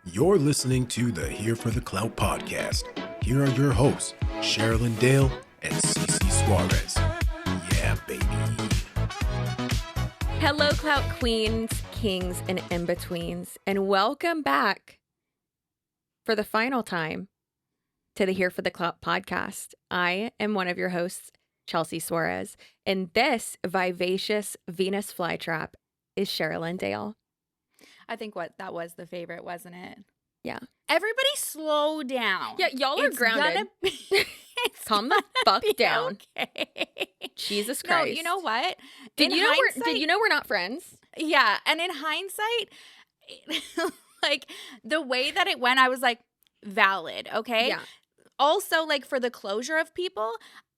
You're listening to the Here for the Clout podcast. Here are your hosts, Sherilyn Dale and Cece Suarez. Yeah, baby. Hello, Clout Queens, Kings, and in-betweens, and welcome back for the final time to the Here for the Clout podcast. I am one of your hosts, Chelsea Suarez, and this vivacious Venus flytrap is Sherilyn Dale. I think that was the favorite, wasn't it? Yeah. Everybody slow down. Yeah, y'all are grounded. Calm the fuck down. Okay. Jesus Christ. No, you know what? Did you know we're not friends? Yeah, and in hindsight, like the way that it went, I was like, valid, okay? Yeah. Also, like for the closure of people,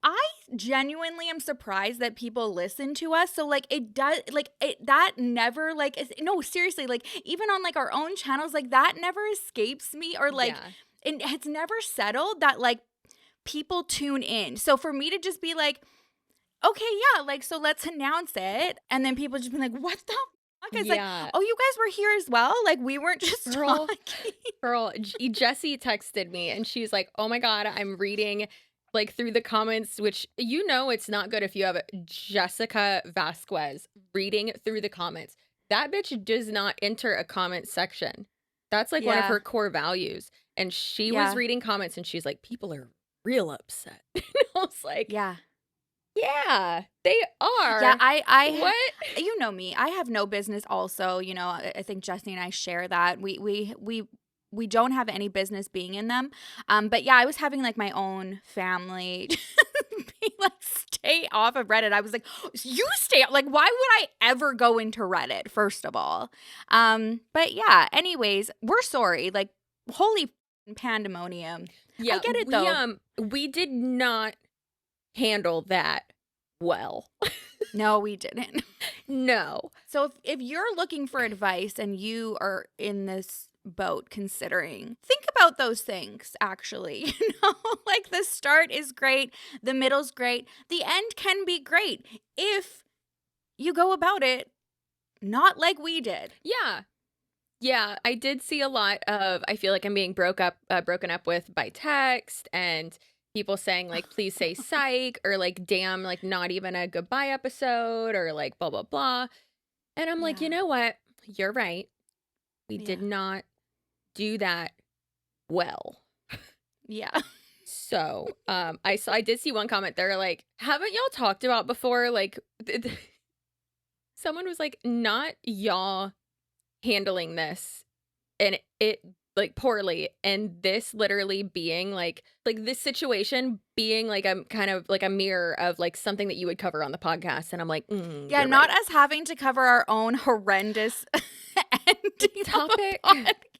I genuinely am surprised that people listen to us. So like it does, like that never no, seriously, like even on like our own channels, like that never escapes me, or like it's never settled that like people tune in. So for me to just be like, okay, yeah, like so let's announce it, and then people just be like, what the fuck? It's like, oh, you guys were here as well? Like we weren't just talking. Girl, Jessie texted me and she's like, oh my God, I'm reading like through the comments, which you know it's not good if you have Jessica Vasquez reading through the comments. That bitch does not enter a comment section. That's like one of her core values. And she was reading comments and she's like, people are real upset. And I was like, yeah, they are. Yeah, I what? You know me. I have no business also, you know, I think Jessie and I share that. We don't have any business being in them. But yeah, I was having like my own family be like, stay off of Reddit. I was like, you stay like, why would I ever go into Reddit, first of all? But yeah, anyways, we're sorry. Like, holy pandemonium. Yeah, I get it though. We did not handle that well. No, we didn't. No. So if you're looking for advice and you are in this boat considering, think about those things, actually. You know, like the start is great, the middle's great, the end can be great if you go about it not like we did. Yeah, I did see a lot of, I feel like I'm being broken up with by text, and people saying like, please say psych, or like, damn, like not even a goodbye episode, or like blah, blah, blah. And I'm like, you know what? You're right. We did not do that well. Yeah. So I did see one comment. They're like, haven't y'all talked about before? Like, someone was like, not y'all handling this and it like poorly, and this literally being like this situation being like a kind of like a mirror of like something that you would cover on the podcast. And I'm like, yeah, not us having to cover our own horrendous ending topic.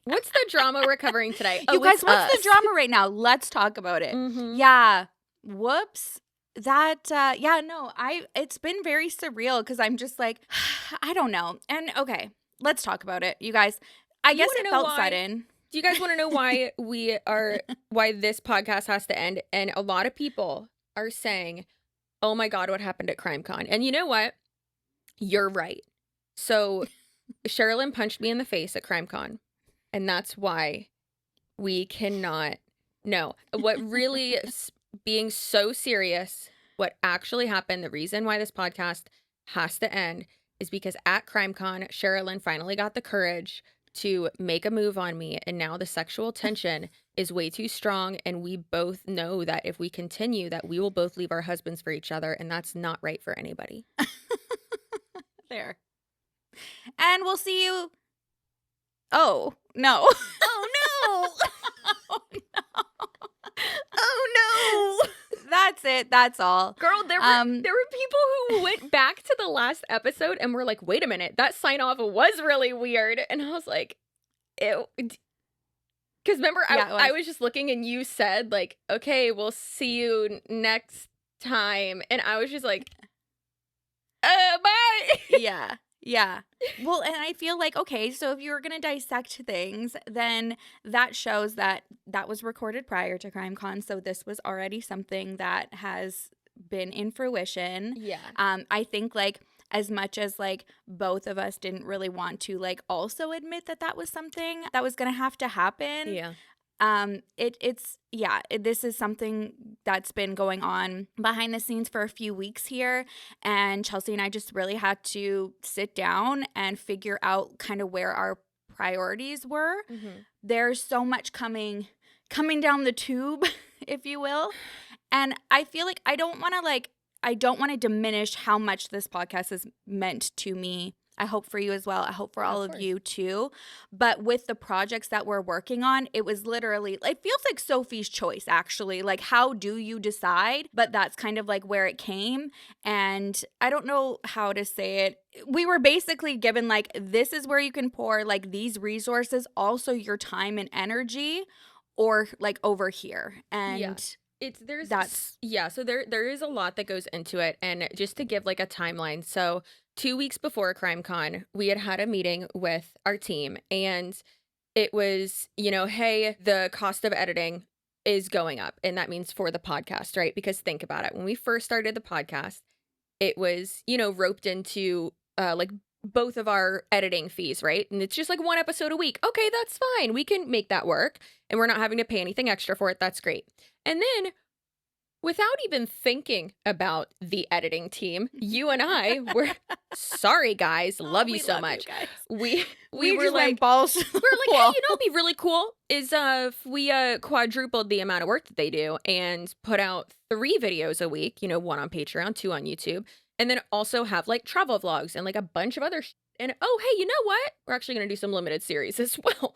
What's the drama we're covering today? You guys, what's the drama right now? Let's talk about it. Mm-hmm. Yeah. Whoops. That, it's been very surreal because I'm just like, I don't know. And okay, let's talk about it. You guys, I guess it felt sudden. Do you guys want to know why why this podcast has to end? And a lot of people are saying, oh my God, what happened at CrimeCon? And you know what? You're right. So Sherilyn punched me in the face at CrimeCon. And that's why we cannot know what really being so serious, what actually happened. The reason why this podcast has to end is because at CrimeCon, Sherilyn finally got the courage to make a move on me. And now the sexual tension is way too strong. And we both know that if we continue, that we will both leave our husbands for each other. And that's not right for anybody. There. And we'll see you. Oh, no. Oh, no. Oh, no. Oh, no. That's it. That's all. Girl, there were people who went back to the last episode and were like, wait a minute, that sign off was really weird. And I was like, ew. Because remember, I was just looking and you said like, okay, we'll see you next time. And I was just like, bye. Yeah. Yeah. Well, and I feel like, okay, so if you're going to dissect things, then that shows that that was recorded prior to CrimeCon. So this was already something that has been in fruition. Yeah. I think like as much as like both of us didn't really want to like also admit that that was something that was going to have to happen. Yeah. This is something that's been going on behind the scenes for a few weeks here, and Chelsea and I just really had to sit down and figure out kind of where our priorities were. There's so much coming down the tube, if you will, and I feel like I don't want to diminish how much this podcast has meant to me. I hope for you as well. I hope for all of you too. But with the projects that we're working on, it was literally, it feels like Sophie's choice, actually. Like, how do you decide? But that's kind of like where it came. And I don't know how to say it. We were basically given like, this is where you can pour like these resources, also your time and energy, or like over here. And so there is a lot that goes into it. And just to give like a timeline, so 2 weeks before CrimeCon, we had a meeting with our team, and it was, hey, the cost of editing is going up, and that means for the podcast, right? Because think about it, when we first started the podcast, it was, roped into like both of our editing fees, right? And it's just like one episode a week. Okay, that's fine. We can make that work, and we're not having to pay anything extra for it. That's great. And then, without even thinking about the editing team, you and I were sorry, guys. Love you so much. We were just like went balls. We're like, hey, it'd be really cool is if we quadrupled the amount of work that they do and put out 3 videos a week, 1 on Patreon, 2 on YouTube, and then also have like travel vlogs and like a bunch of other and hey, you know what? We're actually going to do some limited series as well.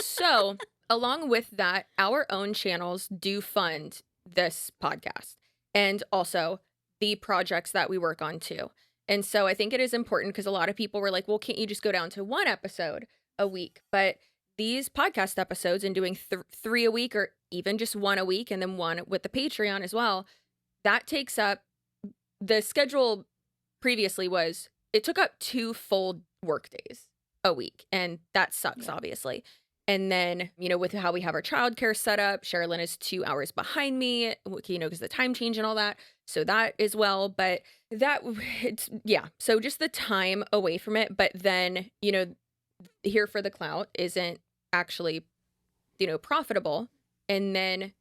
So along with that, our own channels do fund this podcast and also the projects that we work on too. And so I think it is important because a lot of people were like, well, can't you just go down to 1 episode a week? But these podcast episodes and doing 3 a week, or even just 1 a week and then 1 with the Patreon as well, that takes up, the schedule previously was, it took up 2 full work days a week. And that sucks, obviously. And then, with how we have our childcare set up, Sherilyn is 2 hours behind me, because the time change and all that. So that as well. But so just the time away from it. But then, Here for the Clout isn't actually, profitable. And then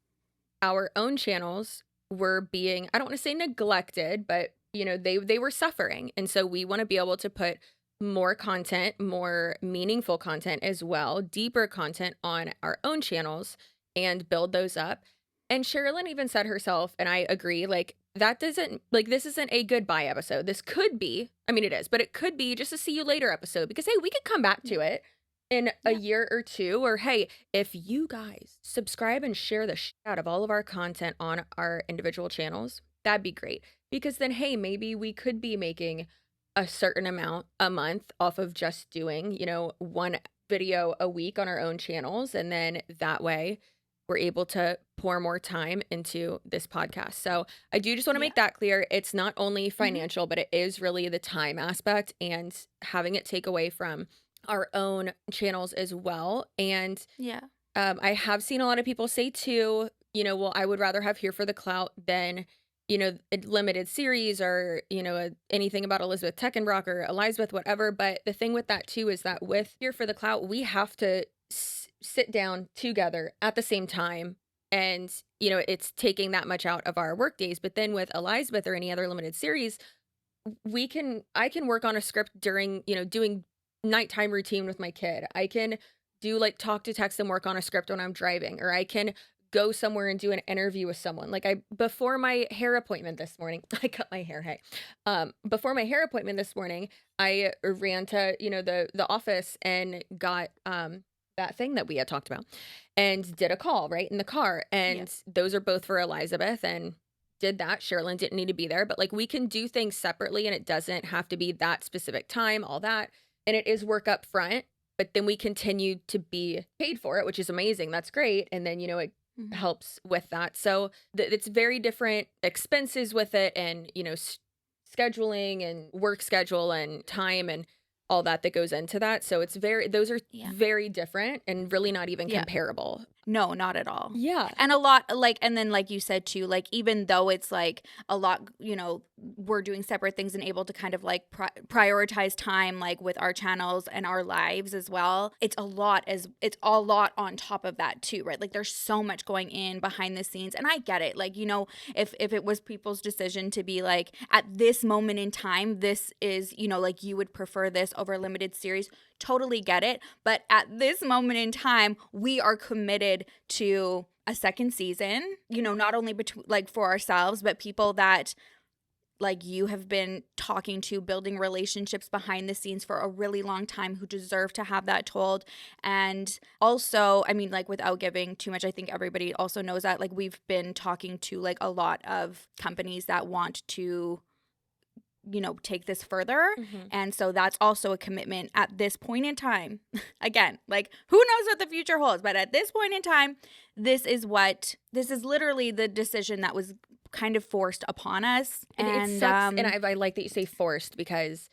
our own channels were being, I don't want to say neglected, but, they were suffering. And so we want to be able to put more content, more meaningful content as well, deeper content on our own channels and build those up. And Sherilyn even said herself, and I agree, like, this isn't a goodbye episode. This could be, I mean, it is, but it could be just a see you later episode because, hey, we could come back to it in a year or 2, or hey, if you guys subscribe and share the shit out of all of our content on our individual channels, that'd be great. Because then, hey, maybe we could be making a certain amount a month off of just doing, 1 video a week on our own channels. And then that way we're able to pour more time into this podcast. So I do just want to make that clear. It's not only financial, but it is really the time aspect and having it take away from our own channels as well. And I have seen a lot of people say too, well, I would rather have Here for the Clout than a limited series or, anything about Elizabeth Teckenbrock or Elizabeth, whatever. But the thing with that too is that with Here for the Clout, we have to sit down together at the same time. And, it's taking that much out of our work days. But then with Elizabeth or any other limited series, I can work on a script during, doing nighttime routine with my kid. I can do like talk to text and work on a script when I'm driving, or I can go somewhere and do an interview with someone. Like before my hair appointment this morning, I cut my hair. Hey, before my hair appointment this morning, I ran to, the office and got, that thing that we had talked about and did a call right in the car. And those are both for Elizabeth, and did that. Sherilyn didn't need to be there, but like we can do things separately and it doesn't have to be that specific time, all that. And it is work up front, but then we continue to be paid for it, which is amazing. That's great. And then, it helps with that. So it's very different expenses with it, and scheduling and work schedule and time and all that goes into that. So it's those are very different and really not even comparable. No, not at all. Yeah. And a lot, like, and then like you said too, like, even though it's like a lot, you know, we're doing separate things and able to kind of like prioritize time, like with our channels and our lives as well. It's a lot on top of that too, right? Like there's so much going in behind the scenes, and I get it. Like, you know, if it was people's decision to be like, at this moment in time, this is, you know, like you would prefer this over a limited series, totally get it. But at this moment in time, we are committed to a second season, you know, not only like for ourselves, but people that like you have been talking to, building relationships behind the scenes for a really long time, who deserve to have that told. And also, I mean, like, without giving too much, I think everybody also knows that, like, we've been talking to like a lot of companies that want to, you know, take this further. And so that's also a commitment at this point in time. Again, like, who knows what the future holds, but at this point in time, this is literally the decision that was kind of forced upon us. And it sucks. And I like that you say forced, because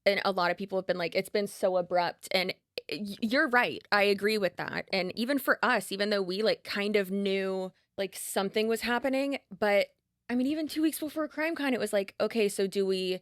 and a lot of people have been like, it's been so abrupt. And you're right. I agree with that. And even for us, even though we like kind of knew like something was happening, but I mean, even 2 weeks before CrimeCon, it was like, okay, so do we,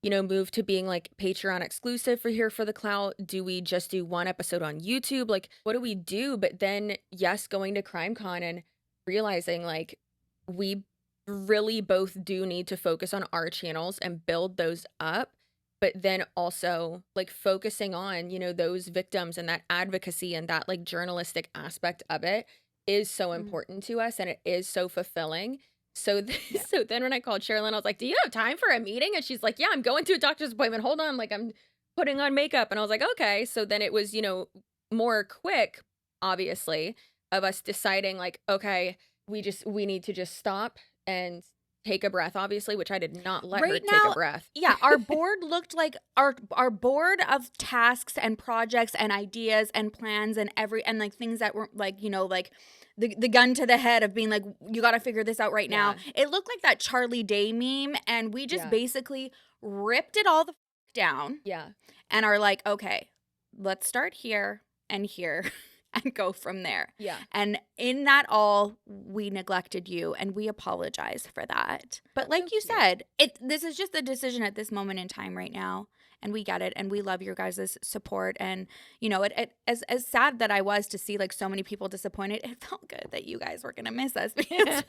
you know, move to being like Patreon exclusive for Here for the Clout? Do we just do one episode on YouTube? Like, what do we do? But then, yes, going to CrimeCon and realizing like we really both do need to focus on our channels and build those up. But then also like focusing on, you know, those victims and that advocacy and that like journalistic aspect of it is so important to us, and it is so fulfilling. So so then when I called Sherilyn, I was like, do you have time for a meeting? And she's like, yeah, I'm going to a doctor's appointment. Hold on. Like, I'm putting on makeup. And I was like, okay. So then it was, you know, more quick, obviously, of us deciding like, okay, we need to just stop and take a breath, obviously, which I did not let her take a breath. Yeah, our board looked like our board of tasks and projects and ideas and plans and like things that were like, you know, like the gun to the head of being like, you got to figure this out right now. It looked like that Charlie Day meme, and we just basically ripped it all the down. Yeah. And are like, okay, let's start here and here and go from there. Yeah. And in that all, we neglected you, and we apologize for that. But like you said, this is just a decision at this moment in time right now. And we get it, and we love your guys' support. And, you know, as sad that I was to see, like, so many people disappointed, it felt good that you guys were going to miss us, because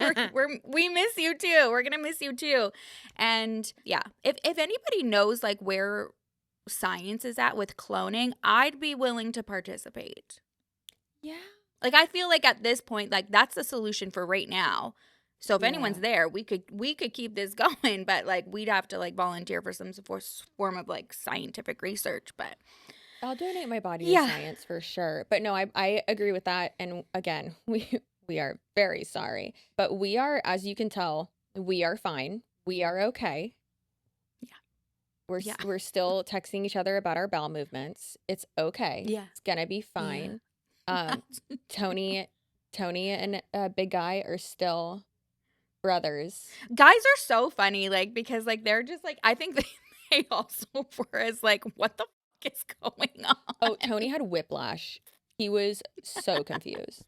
we miss you, too. We're going to miss you, too. And, yeah, if anybody knows, like, where science is at with cloning, I'd be willing to participate. Yeah. Like, I feel like at this point, like, that's the solution for right now. So if anyone's there, we could keep this going, but like we'd have to like volunteer for some form of like scientific research. But I'll donate my body to science for sure. But no, I agree with that. And again, we are very sorry, but we are, as you can tell, we are fine. We are okay. Yeah. We're still texting each other about our bowel movements. It's okay. Yeah. It's gonna be fine. Yeah. Tony and Big Guy are still brothers. Guys are so funny, like, because like they're just like, I think they also were as like, what the fuck is going on? Oh, Tony had whiplash. He was so confused.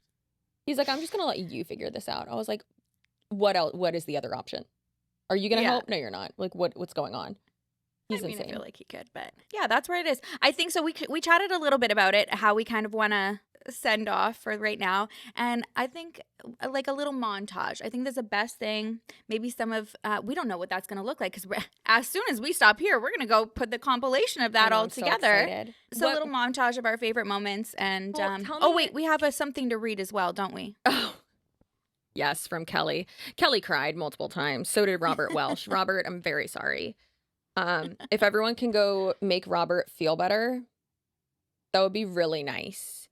He's like, I'm just gonna let you figure this out. I was like, what else? What is the other option? Are you gonna help? No, you're not. Like, what's going on? He's insane. I feel like he could, but yeah, that's where it is. I think so. We chatted a little bit about it, how we kind of want to send off for right now, and I think like a little montage. I think that's the best thing. Maybe some of we don't know what that's going to look like, because as soon as we stop here, we're going to go put the compilation of that all together. So a little montage of our favorite moments, and wait, we have something to read as well, don't we? Oh. Yes, from Kelly. Kelly cried multiple times. So did Robert Welsh. Robert, I'm very sorry. If everyone can go make Robert feel better, that would be really nice.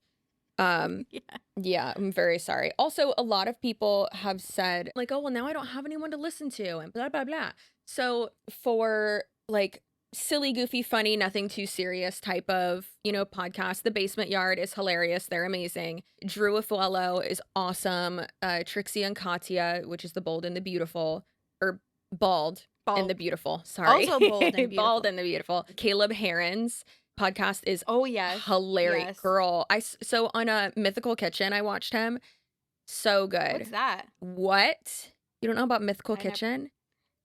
Yeah, I'm very sorry. Also, a lot of people have said like, oh, well, now I don't have anyone to listen to and blah, blah, blah. So for like silly, goofy, funny, nothing too serious type of, you know, podcast, The Basement Yard is hilarious. They're amazing. Drew Afuelo is awesome. Trixie and Katya, which is the Bold and the Beautiful, or Bald. And the Beautiful. Sorry. Also Bold and Beautiful. Bald and the Beautiful. Caleb Herons podcast is yes. hilarious. Yes. Girl, so on a Mythical Kitchen, I watched him. So good. What's that? What? You don't know about Mythical I never- Kitchen?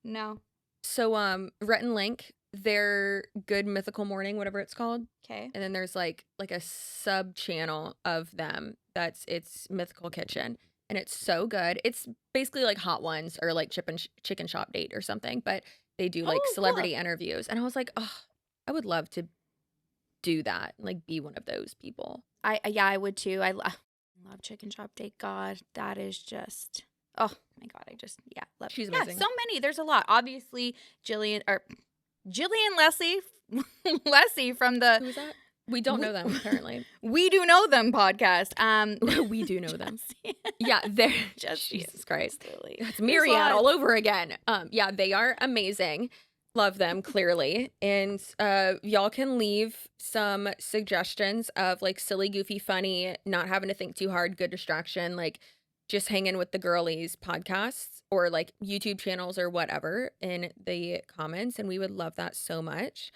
No. So Rhett and Link, their Good Mythical Morning, whatever it's called. Okay. And then there's like a sub channel of them it's Mythical Kitchen, and it's so good. It's basically like Hot Ones or like Chicken Shop Date or something, but they do like celebrity interviews. And I was like, oh, I would love to do that, like be one of those people. I would too. I love Chicken Shop Date. God, that is just, oh my God, I just love. She's amazing. So many. There's a lot. Obviously, Jillian Leslie from the Who is that? We don't know them apparently. We Do Know Them podcast. We do know them. Yeah, they're just Jesus Christ. Absolutely. It's Myriad all over again. Yeah, they are amazing. Love them clearly. And y'all can leave some suggestions of like silly, goofy, funny, not having to think too hard, good distraction, like just hanging with the girlies podcasts or like YouTube channels or whatever in the comments. And we would love that so much.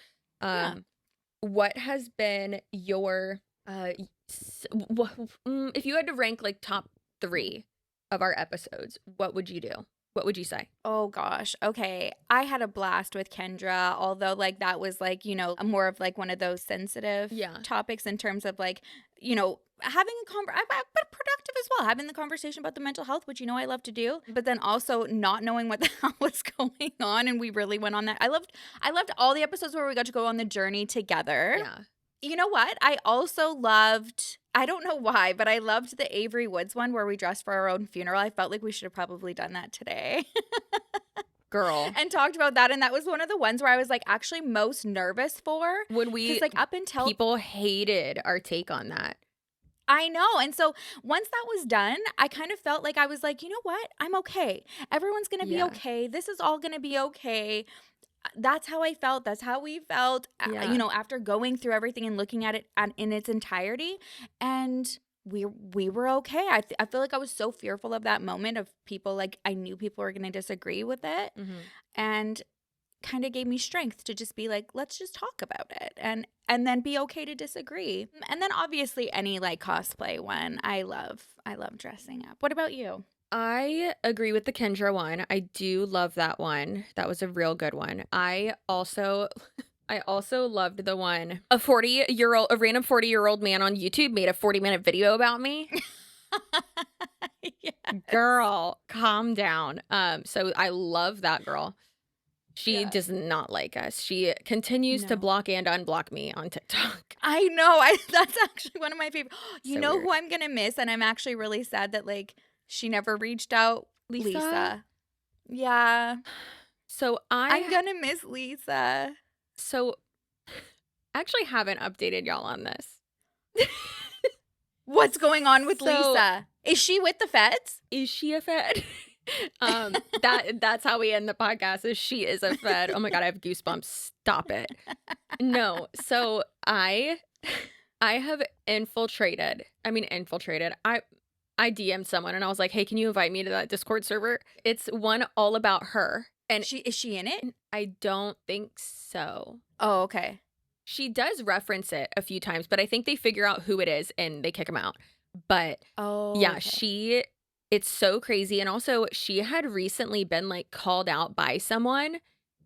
What has been your if you had to rank like top 3 of our episodes, what would you do? What would you say? Oh gosh. Okay. I had a blast with Kendra, although like that was like, more of like one of those sensitive topics in terms of like, having but productive as well, having the conversation about the mental health, which I love to do, but then also not knowing what the hell was going on, and we really went on that. I loved all the episodes where we got to go on the journey together. Yeah. You know what? I also loved, I don't know why, but I loved the Avery Woods one where we dressed for our own funeral. I felt like we should have probably done that today. Girl. And talked about that. And that was one of the ones where I was like actually most nervous for. When we, because like up until people hated our take on that. I know. And so once that was done, I kind of felt like I was like, you know what? I'm okay. Everyone's going to be okay. This is all going to be okay. That's how I felt. That's how we felt, after going through everything and looking at it in its entirety. And we were okay. I feel like I was so fearful of that moment of people, like I knew people were going to disagree with it. Mm-hmm. And kind of gave me strength to just be like, let's just talk about it and then be okay to disagree. And then obviously any like cosplay one, I love dressing up. What about you? I agree with the Kendra one. I do love that one. That was a real good one. I also loved the one a random 40-year-old man on YouTube made a 40-minute video about me. Yes. Girl, calm down. So I love that girl. She does not like us. She continues to block and unblock me on TikTok. I know. That's actually one of my favorite. You know weird. Who I'm gonna miss, and I'm actually really sad that like she never reached out. Lisa. Yeah. So I'm gonna miss Lisa. So I actually haven't updated y'all on this. What's going on with Lisa? Is she with the feds? Is she a fed? That's how we end the podcast. Is she is a fed. Oh my God, I have goosebumps. Stop it. No. So I have infiltrated. I DM'd someone and I was like, hey, can you invite me to that Discord server? It's one all about her. And is she in it? I don't think so. Oh, okay. She does reference it a few times, but I think they figure out who it is and they kick him out. But yeah, okay. It's so crazy. And also she had recently been like called out by someone.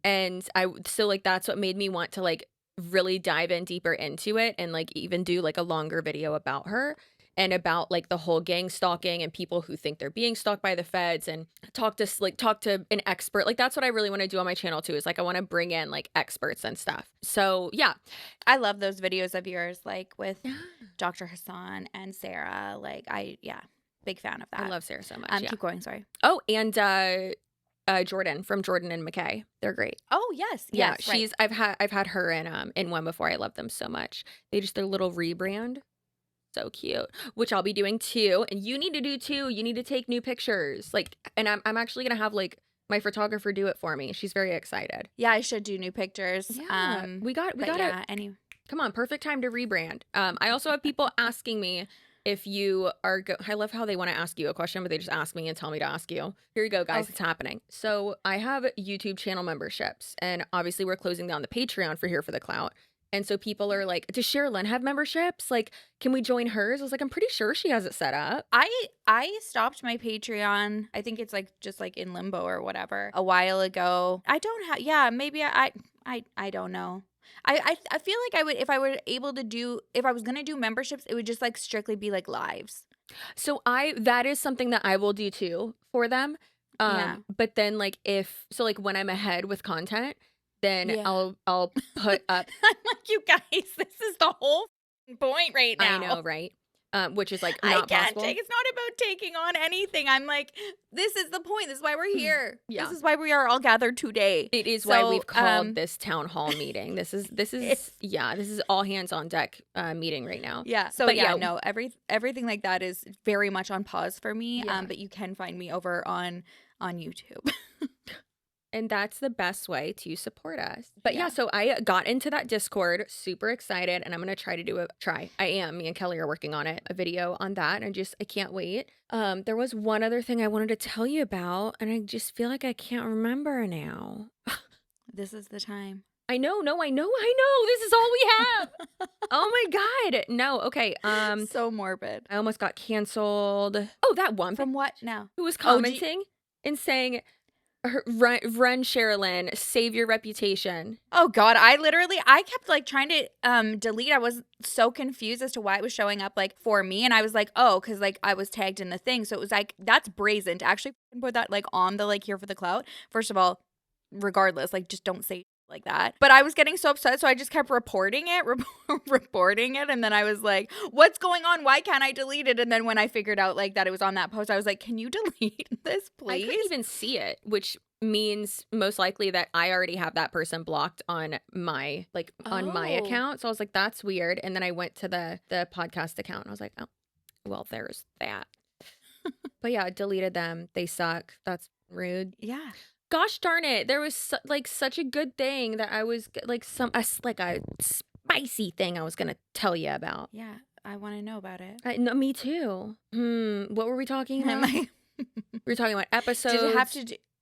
And that's what made me want to like really dive in deeper into it and like even do like a longer video about her and about like the whole gang stalking and people who think they're being stalked by the feds and talk to an expert. Like that's what I really want to do on my channel too, is like I want to bring in like experts and stuff. So yeah. I love those videos of yours, like with Dr. Hassan and Sarah. Like big fan of that. I love Sarah so much. Keep going, sorry. Oh, and Jordan from Jordan and McKay. They're great. Oh, yes. Yeah, right. I've had her in one before. I love them so much. Their little rebrand. So cute, which I'll be doing too. And you need to do too. You need to take new pictures. And I'm actually going to have like my photographer do it for me. She's very excited. Yeah, I should do new pictures. Yeah, we got it. Come on, perfect time to rebrand. I also have people asking me if you are I love how they want to ask you a question, but they just ask me and tell me to ask you. Here you go, guys. Okay. It's happening. So I have YouTube channel memberships, and obviously we're closing down the Patreon for Here for the Clout. And so people are like, does Sherilyn have memberships? Like, can we join hers? I was like, I'm pretty sure she has it set up. I stopped my Patreon. I think it's like just like in limbo or whatever a while ago. I don't have. Yeah, maybe I don't know. I feel like I would if I were able to do if I was gonna do memberships, it would just like strictly be like lives. So that is something that I will do too for them. Yeah. But then like like when I'm ahead with content, then Yeah. I'll put up. I'm like, you guys, this is the whole point right now. I know, right? Which is like I not can't possible. take. It's not about taking on anything. I'm like, this is the point. This is why we're here. Yeah. This is why we are all gathered today. It is So, why we've called this town hall meeting. This is this is all hands on deck meeting right now. Yeah. So But yeah, yeah. no, everything like that is very much on pause for me. Yeah. But you can find me over on YouTube. And that's the best way to support us. But yeah, Yeah. so I got into that Discord, super excited, and I'm going to try to do I am. Me and Kelly are working on it, a video on that. And I can't wait. There was one other thing I wanted to tell you about, and I just feel like I can't remember now. This is the time. I know. This is all we have. Oh my God. No. Okay. So morbid. I almost got canceled. Oh, that one From what now? who was Oh, commenting and saying, run Sherilyn, save your reputation. Oh God, I kept like trying to delete. I was so confused as to why it was showing up like for me, and I was like, oh, because like I was tagged in the thing, so it was like that's brazen to actually put that like on the like here for the clout. First of all, regardless, like just don't say like that. But I was getting so upset, so I just kept reporting it, and then I was like, what's going on? Why can't I delete it? And then when I figured out like that it was on that post, I was like, can you delete this, please? I couldn't even see it, which means most likely that I already have that person blocked on my my Oh. account. So I was like, that's weird. And then I went to the podcast account and I was like, oh, well, there's that. But yeah, I deleted them. They suck. That's rude. Yeah. Gosh darn it. There was such a good thing that I was like a spicy thing I was going to tell you about. Yeah. I want to know about it. No, me too. What were we talking about? We were talking about episodes.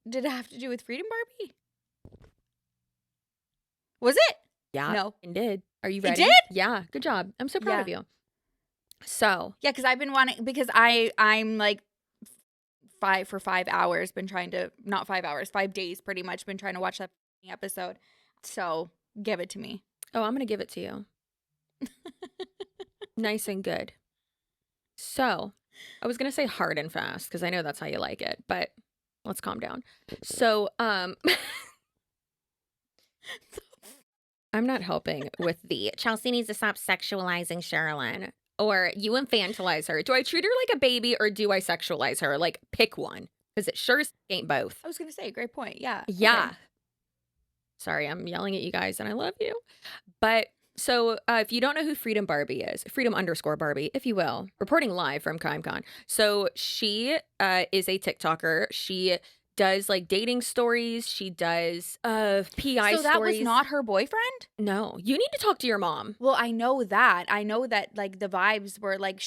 Did it have to do with Freedom Barbie? Was it? Yeah, No. it did. Are you It ready? did? Yeah, good job. I'm so proud of you. So, Yeah, because I've been wanting because I'm like 5 hours been trying to not 5 hours 5 days pretty much been trying to watch that episode. So give it to me. I'm gonna give it to you. Nice and good. So, I was gonna say hard and fast because I know that's how you like it, but let's calm down. So, I'm not helping with the Chelsea needs to stop sexualizing Sherilyn, or you infantilize her. Do I treat her like a baby or do I sexualize her? Like, pick one, because it sure ain't both. I was gonna say great point. Yeah. Yeah. Okay. Sorry, I'm yelling at you guys and I love you. But so if you don't know who Freedom Barbie is, Freedom_Barbie, if you will, reporting live from CrimeCon. So she is a TikToker. She does like dating stories. She does PI stories. So that was not her boyfriend? No, you need to talk to your mom. Well, I know that like the vibes were like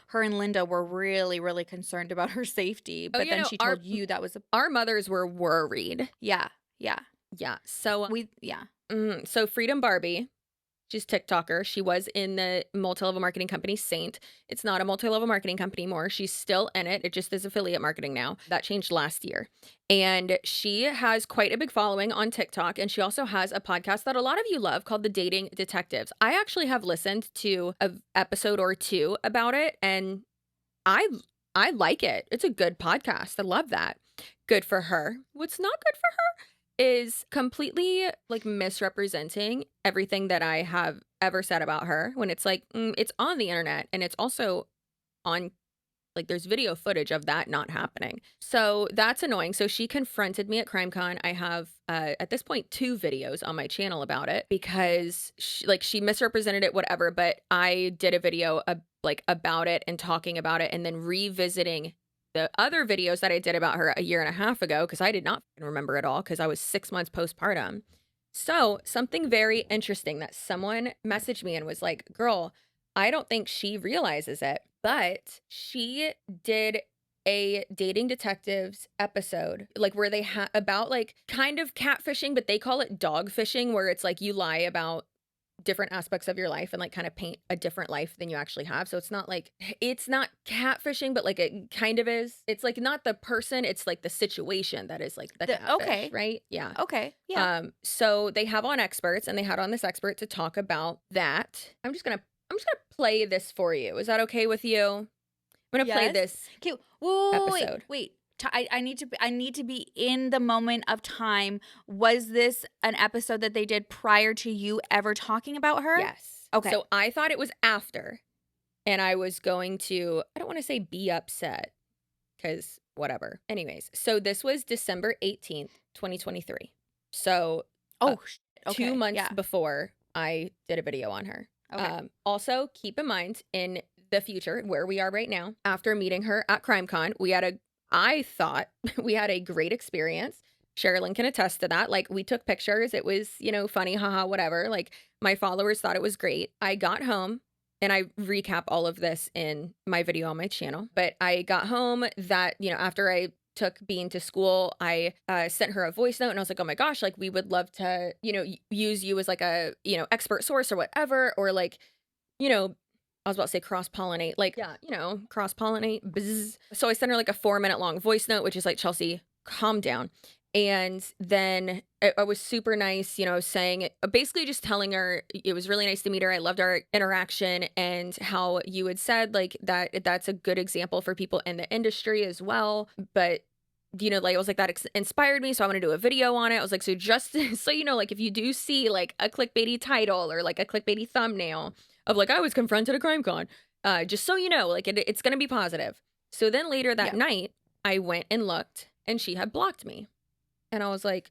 her and Linda were really, really concerned about her safety. But then she told you that was our mothers were worried. Yeah. Yeah. So Yeah. So Freedom Barbie, she's TikToker. She was in the multi-level marketing company Saint. It's not a multi-level marketing company anymore. She's still in it. It just is affiliate marketing now. That changed last year. And she has quite a big following on TikTok. And she also has a podcast that a lot of you love called The Dating Detectives. I actually have listened to an episode or two about it. And I like it. It's a good podcast. I love that. Good for her. What's not good for her is completely like misrepresenting everything that I have ever said about her when it's like it's on the internet and it's also on like there's video footage of that not happening. So that's annoying. So she confronted me at CrimeCon. I have at this point 2 videos on my channel about it because she misrepresented it, whatever. But I did a video about it and talking about it and then revisiting the other videos that I did about her a year and a half ago, because I did not remember it all because I was 6 months postpartum. So something very interesting that someone messaged me and was like, girl, I don't think she realizes it, but she did a Dating Detectives episode, like where they about like kind of catfishing, but they call it dog fishing, where it's like you lie about different aspects of your life and like kind of paint a different life than you actually have. So it's not catfishing, but like it kind of is. It's like not the person, it's like the situation that is like the catfish, okay. right? Yeah. Okay. Yeah. So they have on experts, and they had on this expert to talk about that. I'm just gonna play this for you. Is that okay with you? I'm gonna play Yes. this Okay. Whoa, episode. wait. I need to be in the moment of time. Was this an episode that they did prior to you ever talking about her? Yes. Okay. So I thought it was after, and I was going to, I don't want to say be upset, because whatever. Anyways, so this was December 18th, 2023. So okay. 2 months Yeah. before I did a video on her. Okay. Also, keep in mind, in the future, where we are right now, after meeting her at CrimeCon, I thought we had a great experience. Sherilyn can attest to that. Like, we took pictures. It was, funny, haha, whatever. Like, my followers thought it was great. I got home, and I recap all of this in my video on my channel. But I got home that, after I took Bean to school, I sent her a voice note, and I was like, oh my gosh, like, we would love to, use you as like a, expert source or whatever, or like, I was about to say cross-pollinate, like, yeah, cross-pollinate. Bzz. So I sent her like a 4-minute long voice note, which is like, Chelsea, calm down. And then I was super nice, saying, basically just telling her it was really nice to meet her. I loved our interaction, and how you had said like that's a good example for people in the industry as well. But like, I was like, that inspired me, so I want to do a video on it. I was like, so just so like, if you do see like a clickbaity title or like a clickbaity thumbnail of like, I was confronted at CrimeCon, just so you know, like, it's gonna be positive. So then later that night, I went and looked, and she had blocked me, and I was like,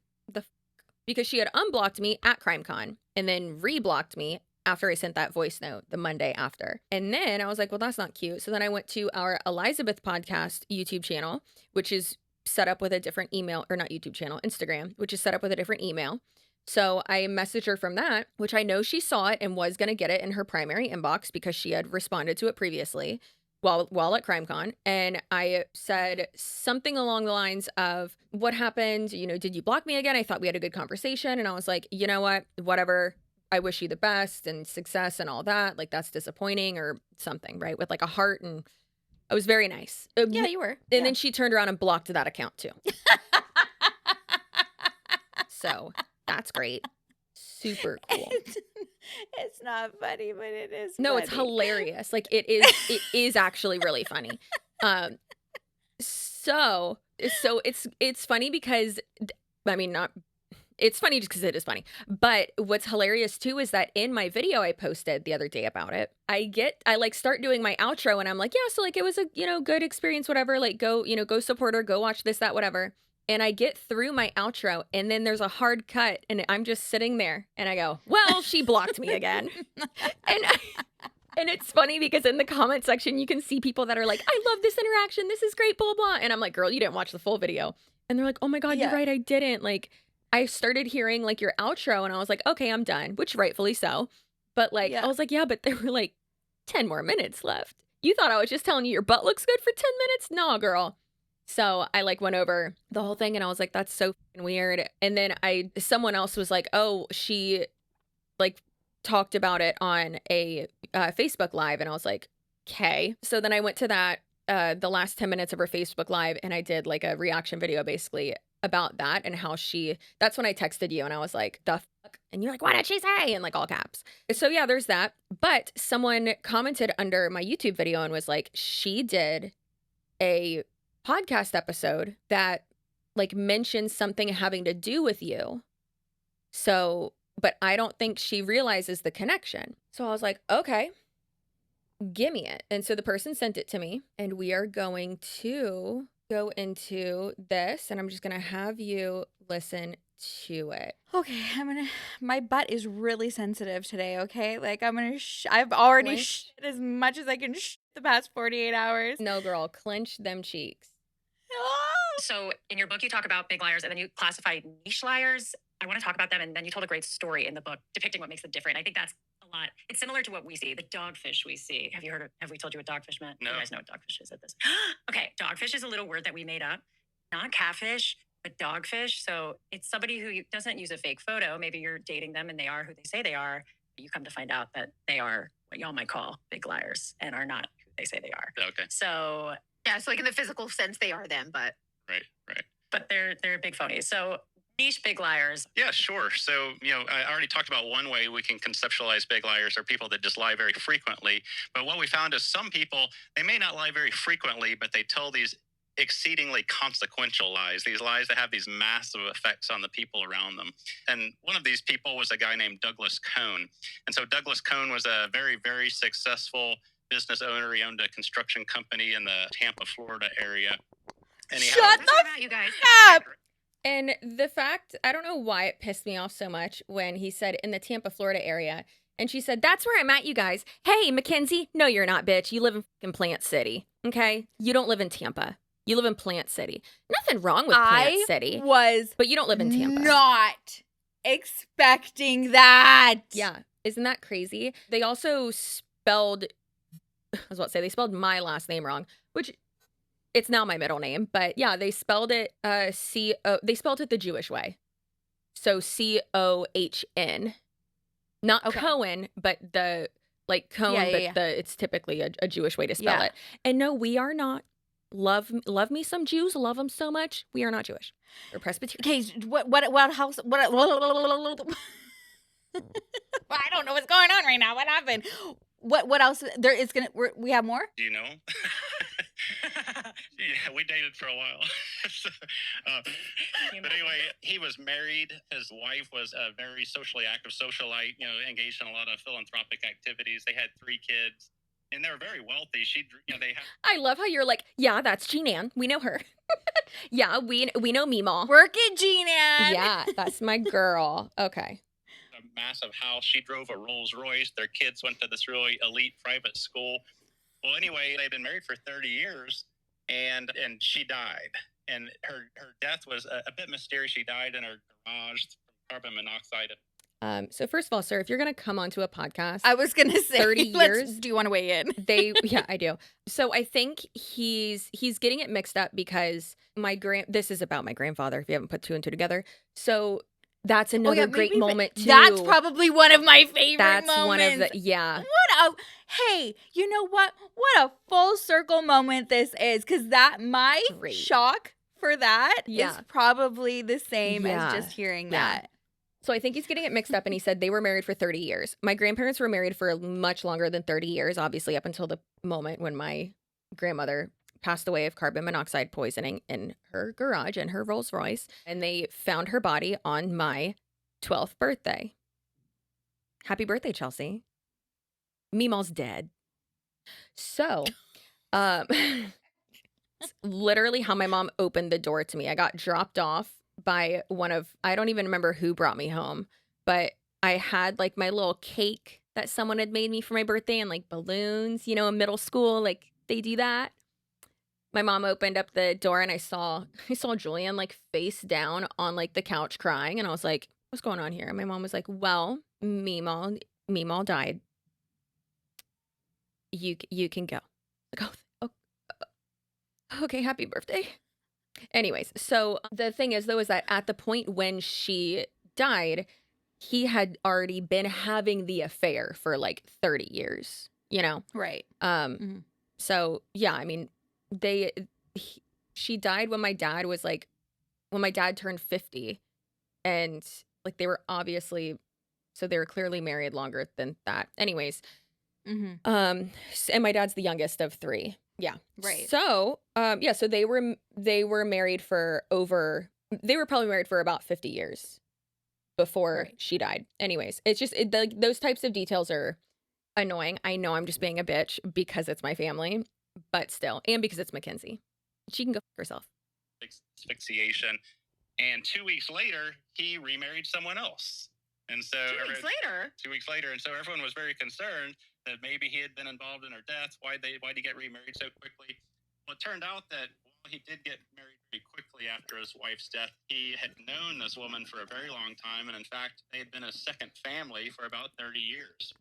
because she had unblocked me at CrimeCon and then reblocked me after I sent that voice note the Monday after. And then I was like, well, that's not cute. So then I went to our Elizabeth podcast YouTube channel, which is set up with a different email, or not YouTube channel, Instagram, which is set up with a different email. So I messaged her from that, which I know she saw it and was going to get it in her primary inbox because she had responded to it previously while at CrimeCon. And I said something along the lines of, what happened? Did you block me again? I thought we had a good conversation. And I was like, you know what? Whatever. I wish you the best and success and all that. Like, that's disappointing or something, right? With like a heart. And I was very nice. Yeah, you were. And then she turned around and blocked that account too. So that's great. Super cool. It's not funny, but it is No, funny. It's hilarious. Like, it is actually really funny. So it's funny because, I mean, not, it's funny just because it is funny. But what's hilarious too is that in my video I posted the other day about it, I like start doing my outro, and I'm like, yeah, so like, it was a, good experience, whatever, like, go support her, go watch this, that, whatever. And I get through my outro, and then there's a hard cut, and I'm just sitting there, and I go, well, she blocked me again. And it's funny because in the comment section, you can see people that are like, I love this interaction. This is great, blah, blah. And I'm like, girl, you didn't watch the full video. And they're like, oh my God, you're right, I didn't. Like, I started hearing like your outro, and I was like, okay, I'm done, which rightfully so. But like, I was like, yeah, but there were like 10 more minutes left. You thought I was just telling you your butt looks good for 10 minutes? No, girl. So I like went over the whole thing, and I was like, that's so fucking weird. And then someone else was like, oh, she like talked about it on a Facebook Live. And I was like, okay. So then I went to that, the last 10 minutes of her Facebook Live, and I did like a reaction video basically about that, and how that's when I texted you, and I was like, the fuck? And you're like, what did she say? In like all caps. So yeah, there's that. But someone commented under my YouTube video and was like, she did a podcast episode that like mentions something having to do with you. So, but I don't think she realizes the connection. So I was like, okay, give me it. And so the person sent it to me, and we are going to go into this, and I'm just going to have you listen to it. Okay, my butt is really sensitive today, okay? Like, I've already shit as much as I can the past 48 hours. No, girl, clench them cheeks. So in your book, you talk about big liars, and then you classify niche liars. I want to talk about them. And then you told a great story in the book depicting what makes them different. I think that's a lot. It's similar to what we see, the dogfish we see. Have we told you what dogfish meant? No. You guys know what dogfish is at this. Okay. Dogfish is a little word that we made up, not catfish, but dogfish. So it's somebody who doesn't use a fake photo. Maybe you're dating them and they are who they say they are. You come to find out that they are what y'all might call big liars and are not who they say they are. Okay. So Yeah, so like in the physical sense, they are them, but Right. but they're big phonies. So niche big liars. Yeah, sure. So, I already talked about one way we can conceptualize big liars are people that just lie very frequently. But what we found is some people, they may not lie very frequently, but they tell these exceedingly consequential lies, these lies that have these massive effects on the people around them. And one of these people was a guy named Douglas Cohn. And so Douglas Cohn was a very, very successful business owner. He owned a construction company in the Tampa, Florida area. And he Shut had that's what about you guys. up. And the fact, I don't know why it pissed me off so much when he said in the Tampa, Florida area. And she said, that's where I'm at, you guys. Hey, Mackenzie. No, you're not, bitch. You live in fucking Plant City. Okay? You don't live in Tampa. You live in Plant City. Nothing wrong with Plant City. Was But you don't live in Tampa. not expecting that. Yeah. Isn't that crazy? They also spelled, I was about to say, they spelled my last name wrong, which it's now my middle name. But yeah, they spelled it they spelled it the Jewish way. So Cohn. Not Okay. Cohen, but the like cone, Yeah. it's typically a Jewish way to spell it. And no, we are not. Love me some Jews, love them so much. We are not Jewish. We're Presbyterian. Okay, what house? What? I don't know what's going on right now. What happened? What else? There is gonna. We have more. Do you know? Yeah, we dated for a while. So, but anyway, he was married. His wife was a very socially active socialite, engaged in a lot of philanthropic activities. They had 3 kids, and they were very wealthy. They had I love how you're like, yeah, that's Jean Ann. We know her. Yeah, we know Meemaw. Work it, Jean Ann. Yeah, that's my girl. Okay. a massive house. She drove a Rolls Royce. Their kids went to this really elite private school. Well, anyway, they'd been married for 30 years, and she died. And her death was a bit mysterious. She died in her garage from carbon monoxide. So first of all, sir, if you're going to come onto a podcast, I was gonna say 30 years. Do you want to weigh in? Yeah, I do. So I think he's getting it mixed up because this is about my grandfather, if you haven't put 2 and 2 together. So that's another great moment too. That's probably one of my favorite moments. One of the, yeah. Hey, you know what? What a full circle moment this is, because my Great. shock for that Yeah. is probably the same Yeah. as just hearing Yeah. that. So I think he's getting it mixed up, and he said they were married for 30 years. My grandparents were married for much longer than 30 years, obviously up until the moment when my grandmother passed away of carbon monoxide poisoning in her garage in her Rolls Royce, and they found her body on my 12th birthday. Happy birthday, Chelsea. Meemaw's dead. So, it's literally how my mom opened the door to me. I got dropped off by I don't even remember who brought me home, but I had like my little cake that someone had made me for my birthday and like balloons, in middle school, like they do that. My mom opened up the door and I saw Julian like face down on like the couch crying, and I was like, what's going on here? And my mom was like, well, Meemaw died. You can go. Like, oh, okay, happy birthday. Anyways, so the thing is, though, is that at the point when she died, he had already been having the affair for like 30 years, Right. So yeah, I mean, she died when my dad turned 50, and like they were clearly married longer than that. Anyways, and my dad's the youngest of 3. Yeah. Right. So, so they were married for they were probably married for about 50 years before she died. Anyways, it's just those types of details are annoying. I know I'm just being a bitch because it's my family, but still, and because it's Mackenzie. She can go fuck herself. Asphyxiation. And 2 weeks later, he remarried someone else. And so 2 weeks later. 2 weeks later, and so everyone was very concerned that maybe he had been involved in her death. Why'd he get remarried so quickly? Well, it turned out that while he did get married pretty quickly after his wife's death, he had known this woman for a very long time, and in fact, they had been a second family for about 30 years.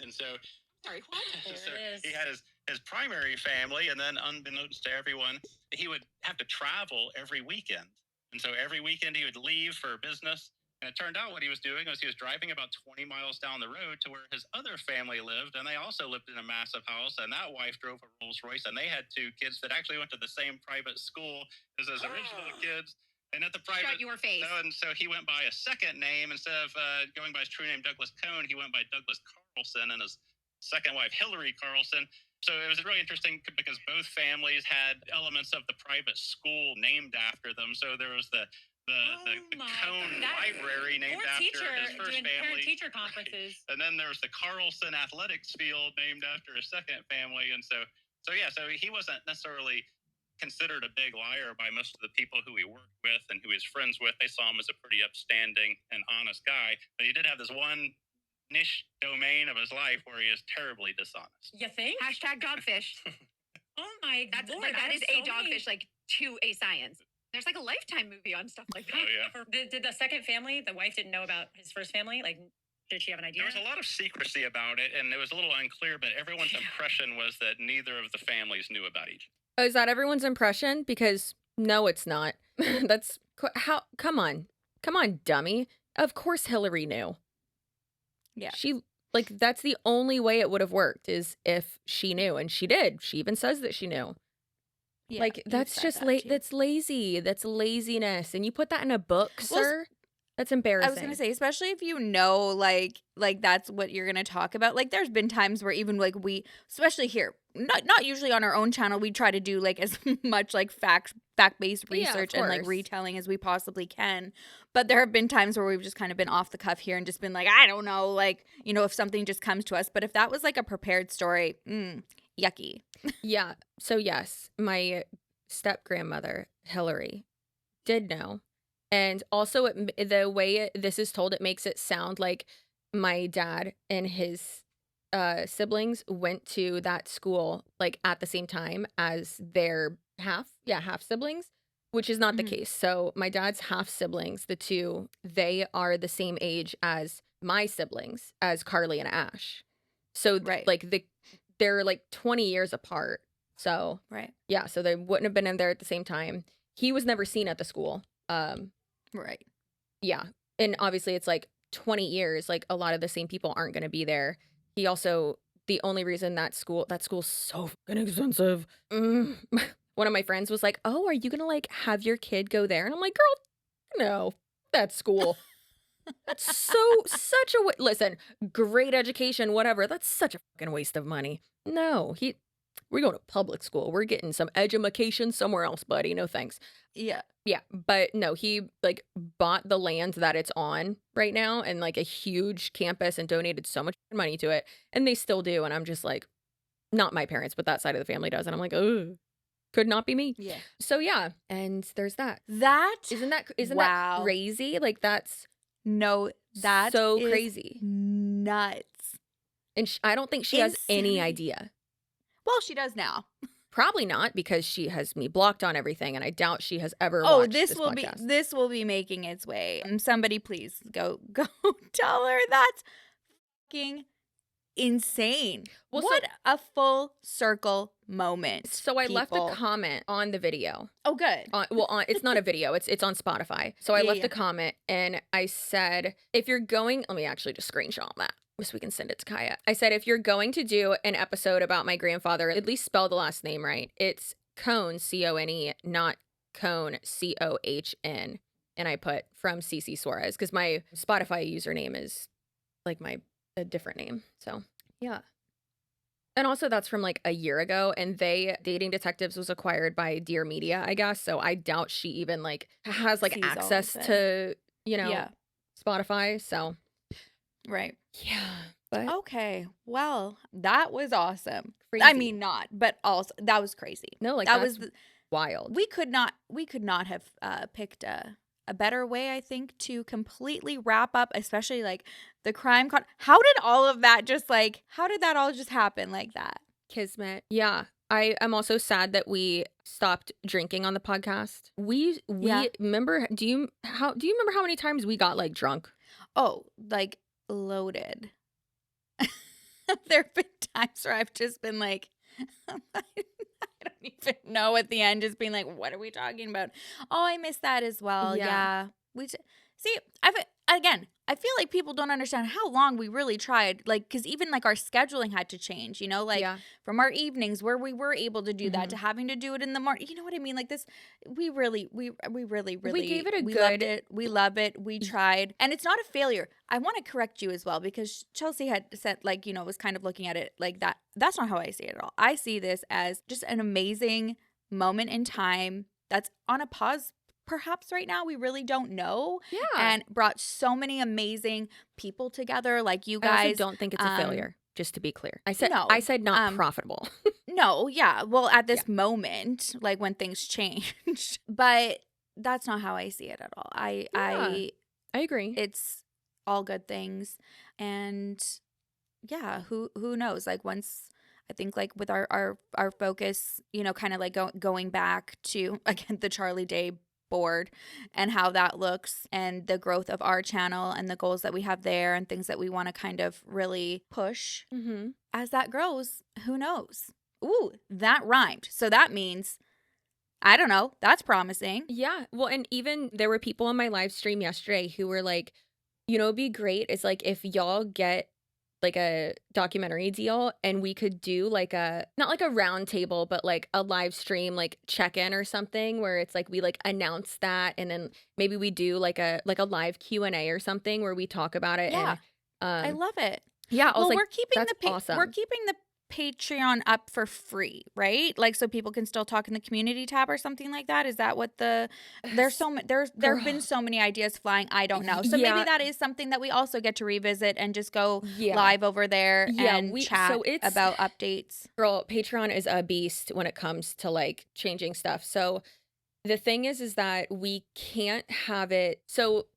And so, Sorry, what? so he had his primary family, and then unbeknownst to everyone, he would have to travel every weekend. And so every weekend he would leave for business, And it turned out what he was doing was he was driving about 20 miles down the road to where his other family lived, and they also lived in a massive house, and that wife drove a Rolls Royce, and they had 2 kids that actually went to the same private school as his original kids. And at the private, Shut your face. and so he went by a second name instead of going by his true name Douglas Cohn. He went by Douglas Carlson, and his second wife Hillary Carlson. So it was really interesting because both families had elements of the private school named after them. So there was the Cohn Library named after his first family. Teacher conferences. And then there was the Carlson Athletics Field named after his second family. And so he wasn't necessarily considered a big liar by most of the people who he worked with and who he was friends with. They saw him as a pretty upstanding and honest guy. But he did have this one niche domain of his life where he is terribly dishonest. You think? Hashtag dogfish. Oh my That's Lord, like that is so a dogfish, like to a science. There's like a Lifetime movie on stuff like that. Oh, yeah. Did the second family, the wife didn't know about his first family? Like, did she have an idea? There was a lot of secrecy about it, and it was a little unclear, but everyone's impression was that neither of the families knew about each. Oh, is that everyone's impression? Because no, it's not. That's how. Come on, dummy. Of course, Hillary knew. Yeah. She that's the only way it would have worked is if she knew, and she did. She even says that she knew. Yeah, Like you've that's said just that too. that's lazy. That's laziness. And you put that in a book, sir? That's embarrassing. I was gonna say, especially if you know, like that's what you're gonna talk about. Like, there's been times where even like we, especially here, not usually on our own channel, we try to do like as much like fact-based Yeah, of research and like course. retelling as we possibly can. But there have been times where we've just kind of been off the cuff here and just been like, I don't know, like, you know, if something just comes to us. But if that was like a prepared story, yucky. Yeah. So yes, my step grandmother Hillary did know, and also the way this is told, it makes it sound like my dad and his siblings went to that school like at the same time as their half siblings, which is not the Mhm. case. So my dad's half siblings, the two, they are the same age as my siblings, as Carly and Ash. So Right. they're like 20 years apart. So Right. yeah, so they wouldn't have been in there at the same time. He was never seen at the school. Right. Yeah. And obviously it's like 20 years, like a lot of the same people aren't going to be there. He also, the only reason that school's so fucking expensive. One of my friends was like, "Oh, are you going to like have your kid go there?" And I'm like, "Girl, no, that's school." That's such a listen, great education, whatever. That's such a fucking waste of money. No, we're going to public school. We're getting some edumacation somewhere else, buddy. No thanks. Yeah. Yeah, but no, he like bought the land that it's on right now and like a huge campus and donated so much money to it, and they still do. And I'm just like, not my parents, but that side of the family does, and I'm like, oh, could not be me. Yeah. So yeah, and there's that. That Isn't that wow. crazy? Like that's that so is crazy, nuts. and I don't think she has any Insanity. idea. Well, she does now. Probably not, because she has me blocked on everything, and I doubt she has ever Oh, watched this will be making its way. Somebody please go tell her that's fucking insane. Well, what a full circle moment. So I left people. a comment on the video. Oh, good. It's not a video. It's on Spotify. So I left a comment and I said, if you're going, let me actually just screenshot that so we can send it to Kaya. I said, if you're going to do an episode about my grandfather, at least spell the last name right. It's Cohn, C-O-N-E, not Cohn, C-O-H-N. And I put from CC Suarez because my Spotify username is like a different name. So yeah. And also that's from like a year ago, and Dating Detectives was acquired by Dear Media, I guess. So I doubt she even like has like Sees all of access it. to, Yeah. Spotify. So Right. yeah. But Okay. Well, that was awesome. crazy. I mean, not, but also that was crazy. no, like that that's was wild. we could not have picked a better way, I think, to completely wrap up, especially like the crime con. How did all of that how did that all just happen like that? Kismet. Yeah. I am also sad that we stopped drinking on the podcast. We Yeah. remember, do you remember how many times we got like drunk? Oh, like loaded. There have been times where I've just been like, I don't even know at the end, just being like, what are we talking about? Oh, I missed that as well. Yeah. Yeah. See, again, I feel like people don't understand how long we really tried, like, because even like our scheduling had to change, you know, like Yeah. from our evenings where we were able to do that Mhm. to having to do it in the morning. You know what I mean? Like this, we really, really, gave it a we loved good- it. We love it. We tried, and it's not a failure. I want to correct you as well because Chelsea had said, like, you know, was kind of looking at it like that. That's not how I see it at all. I see this as just an amazing moment in time that's on a pause. Perhaps right now we really don't know, Yeah. and brought so many amazing people together, like you I also guys. don't think it's a failure, just to be clear. I said no, not profitable. No, yeah. Well, at this moment, like when things change, but that's not how I see it at all. I agree. It's all good things, and yeah, who knows? Like once I think like with our focus, you know, kind of like going back to again the Charlie Day board and how that looks and the growth of our channel and the goals that we have there and things that we want to kind of really push Mm-hmm. as that grows, who knows? Ooh, that rhymed. So that means, I don't know, that's promising. Yeah. Well, and even there were people on my live stream yesterday who were like, you know, it'd be great is like if y'all get like a documentary deal and we could do like a, not like a round table, but like a live stream, like check-in or something where it's like we like announce that and then maybe we do like a live Q&A or something where we talk about it. Yeah. And I love it. yeah, I was Well, like, we're keeping that's awesome. we're keeping the Patreon up for free, right? Like so people can still talk in the community tab or something like that. Is that what there's there have been so many ideas flying. I don't know. So Yeah. maybe that is something that we also get to revisit and just go Yeah. live over there and chat so it's- about updates. Girl, Patreon is a beast when it comes to like changing stuff. So the thing is that we can't have it. So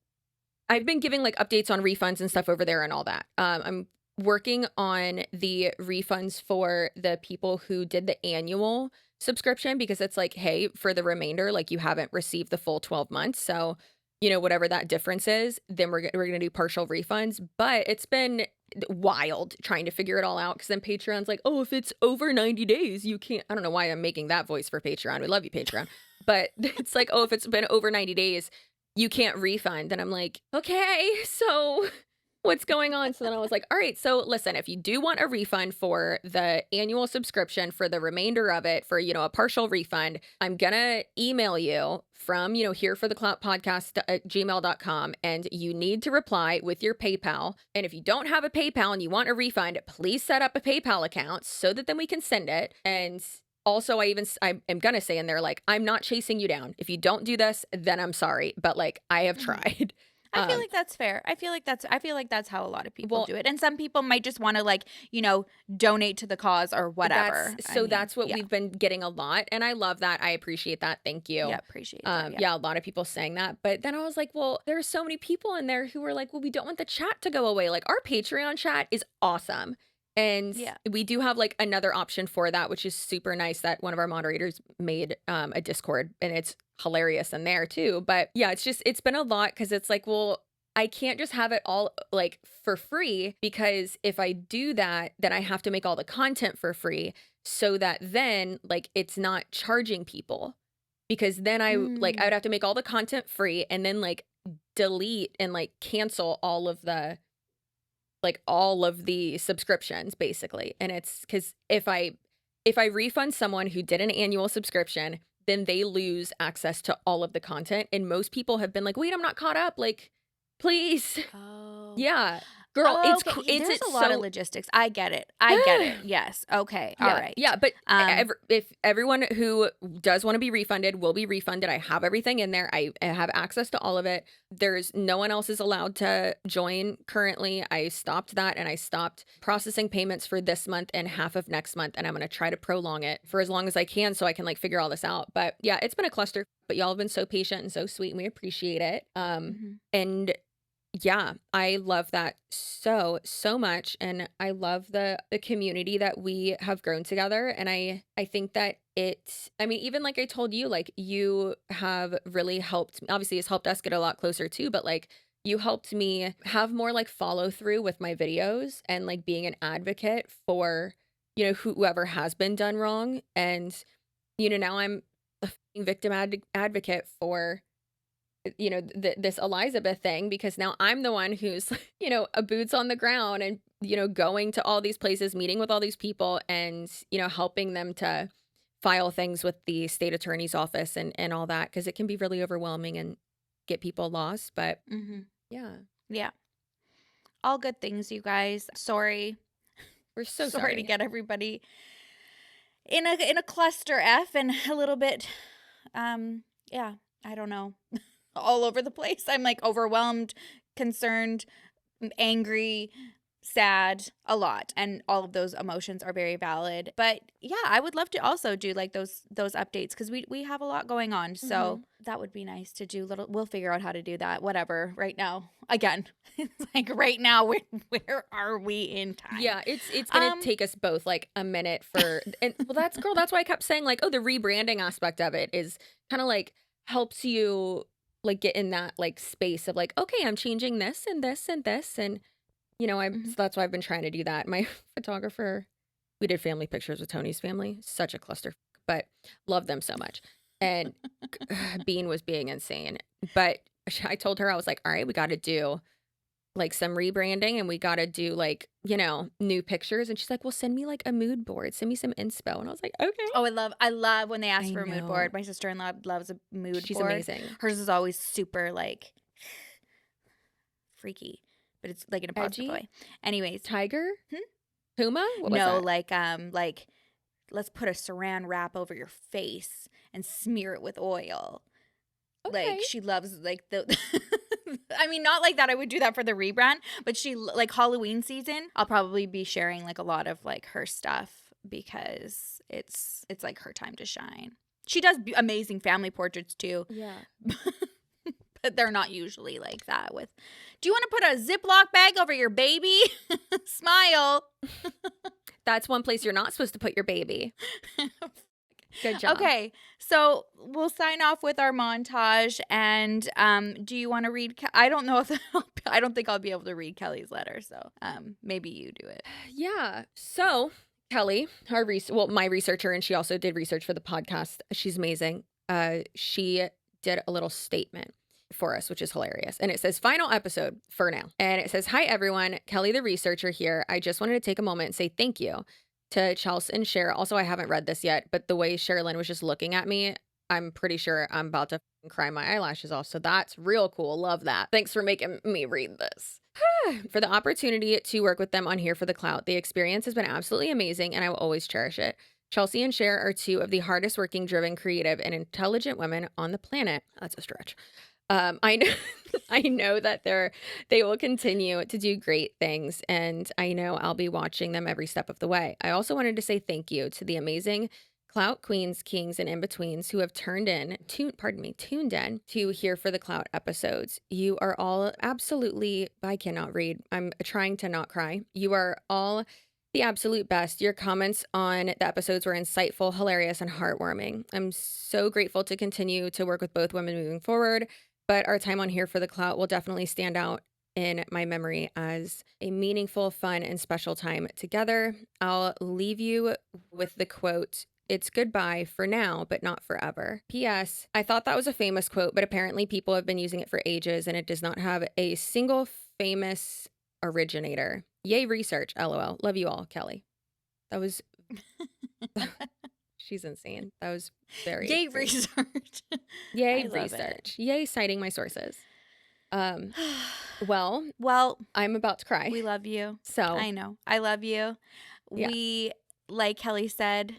I've been giving like updates on refunds and stuff over there and all that. I'm working on the refunds for the people who did the annual subscription because it's like, hey, for the remainder, like you haven't received the full 12 months. So, you know, whatever that difference is, then we're going to do partial refunds. But it's been wild trying to figure it all out because then Patreon's like, oh, if it's over 90 days, you can't. I don't know why I'm making that voice for Patreon. We love you, Patreon. But it's like, oh, if it's been over 90 days, you can't refund. And I'm like, okay, so what's going on? So then I was like, all right, so listen, if you do want a refund for the annual subscription for the remainder of it for, you know, a partial refund, I'm going to email you from, you know, here for the Clout podcast at gmail.com. And you need to reply with your PayPal. And if you don't have a PayPal and you want a refund, please set up a PayPal account so that then we can send it. And also, I am going to say in there, like, I'm not chasing you down. If you don't do this, then I'm sorry. But like, I have tried. I feel like that's fair. I feel like that's how a lot of people do it. And some people might just want to like, you know, donate to the cause or whatever. That's what we've been getting a lot. And I love that. I appreciate that. Thank you. Yeah, appreciate that. Yeah, a lot of people saying that. But then I was like, well, there's so many people in there who were like, well, we don't want the chat to go away. Like our Patreon chat is awesome. And we do have like another option for that, which is super nice that one of our moderators made a Discord and it's hilarious in there too. But yeah, it's been a lot because it's like, well, I can't just have it all like for free because if I do that, then I have to make all the content for free so that then like it's not charging people because then I would have to make all the content free and then like delete and like cancel all of the subscriptions basically. And it's because if I refund someone who did an annual subscription, then they lose access to all of the content. And most people have been like, wait, I'm not caught up. Like, please. Oh. Yeah. Girl, okay. There's a lot of logistics. I get it. Yes. Okay. All right. Yeah. But if everyone who does want to be refunded will be refunded. I have everything in there. I have access to all of it. There's no one else is allowed to join currently. I stopped that and I stopped processing payments for this month and half of next month. And I'm going to try to prolong it for as long as I can so I can like figure all this out. But yeah, it's been a cluster, but y'all have been so patient and so sweet and we appreciate it. And yeah, I love that so much. And I love the community that we have grown together. And I think that even like I told you, like you have really helped, obviously it's helped us get a lot closer too, but like you helped me have more like follow through with my videos and like being an advocate for, you know, whoever has been done wrong. And, you know, now I'm a victim advocate for this Elizabeth thing, because now I'm the one who's, a boots on the ground and, going to all these places, meeting with all these people and, helping them to file things with the state attorney's office and all that, because it can be really overwhelming and get people lost. But Yeah. All good things, you guys. Sorry. We're so sorry to get everybody in a cluster F and a little bit, I don't know, all over the place. I'm like overwhelmed, concerned, angry, sad, a lot, and all of those emotions are very valid. But yeah, I would love to also do like those updates, because we have a lot going on, so that would be nice to do. We'll figure out how to do that, whatever. Right now, again, it's like right now, where are we in time? Yeah, it's gonna take us both like a minute for, and that's why I kept saying like, oh, the rebranding aspect of it is kind of like helps you like get in that like space of like, okay, I'm changing this and this and this, and so that's why I've been trying to do that. My photographer, we did family pictures with Tony's family, such a cluster, but love them so much. And Bean was being insane. But I told her, I was like, all right, we got to do like some rebranding and we got to do like, new pictures. And she's like, well, send me like a mood board. Send me some inspo. And I was like, okay. Oh, I love when they ask I for a mood know. board. My sister-in-law loves a mood She's board. amazing. Hers is always super like freaky, but it's like in a positive Edgy? way. Anyways, Tiger? Puma? What was no, that? like let's put a saran wrap over your face and smear it with oil. Okay. Like she loves like the I mean, not like that I would do that for the rebrand, but she like Halloween season, I'll probably be sharing like a lot of like her stuff, because it's like her time to shine. She does amazing family portraits too. Yeah. But they're not usually like that with, do you want to put a Ziploc bag over your baby? Smile. That's one place you're not supposed to put your baby. Good job. Okay, so we'll sign off with our montage. And do you want to read? I don't know if I don't think I'll be able to read Kelly's letter. So maybe you do it. Yeah. So Kelly, my researcher, and she also did research for the podcast. She's amazing. She did a little statement for us, which is hilarious. And it says, final episode for now. And it says, hi, everyone. Kelly, the researcher here. I just wanted to take a moment and say thank you to Chelsea and Cher. Also, I haven't read this yet, but the way Sherilyn was just looking at me, I'm pretty sure I'm about to cry my eyelashes off. So that's real cool. Love that. Thanks for making me read this. For the opportunity to work with them on Here for the Clout. The experience has been absolutely amazing, and I will always cherish it. Chelsea and Cher are two of the hardest working, driven, creative, and intelligent women on the planet. That's a stretch. I know that they will continue to do great things, and I know I'll be watching them every step of the way. I also wanted to say thank you to the amazing Clout queens, kings, and in-betweens who have tuned in to Here for the Clout episodes. You are all absolutely, I cannot read. I'm trying to not cry. You are all the absolute best. Your comments on the episodes were insightful, hilarious, and heartwarming. I'm so grateful to continue to work with both women moving forward. But our time on Here for the Clout will definitely stand out in my memory as a meaningful, fun, and special time together. I'll leave you with the quote, "It's goodbye for now, but not forever. P.S. I thought that was a famous quote, but apparently people have been using it for ages, and it does not have a single famous originator. Yay research, LOL. Love you all, Kelly." That was... She's insane. That was very... Yay insane. research. Yay I love research. Yay citing my sources. Well, I'm about to cry. We love you. So I know. I love you. Yeah. We, like Kelly said,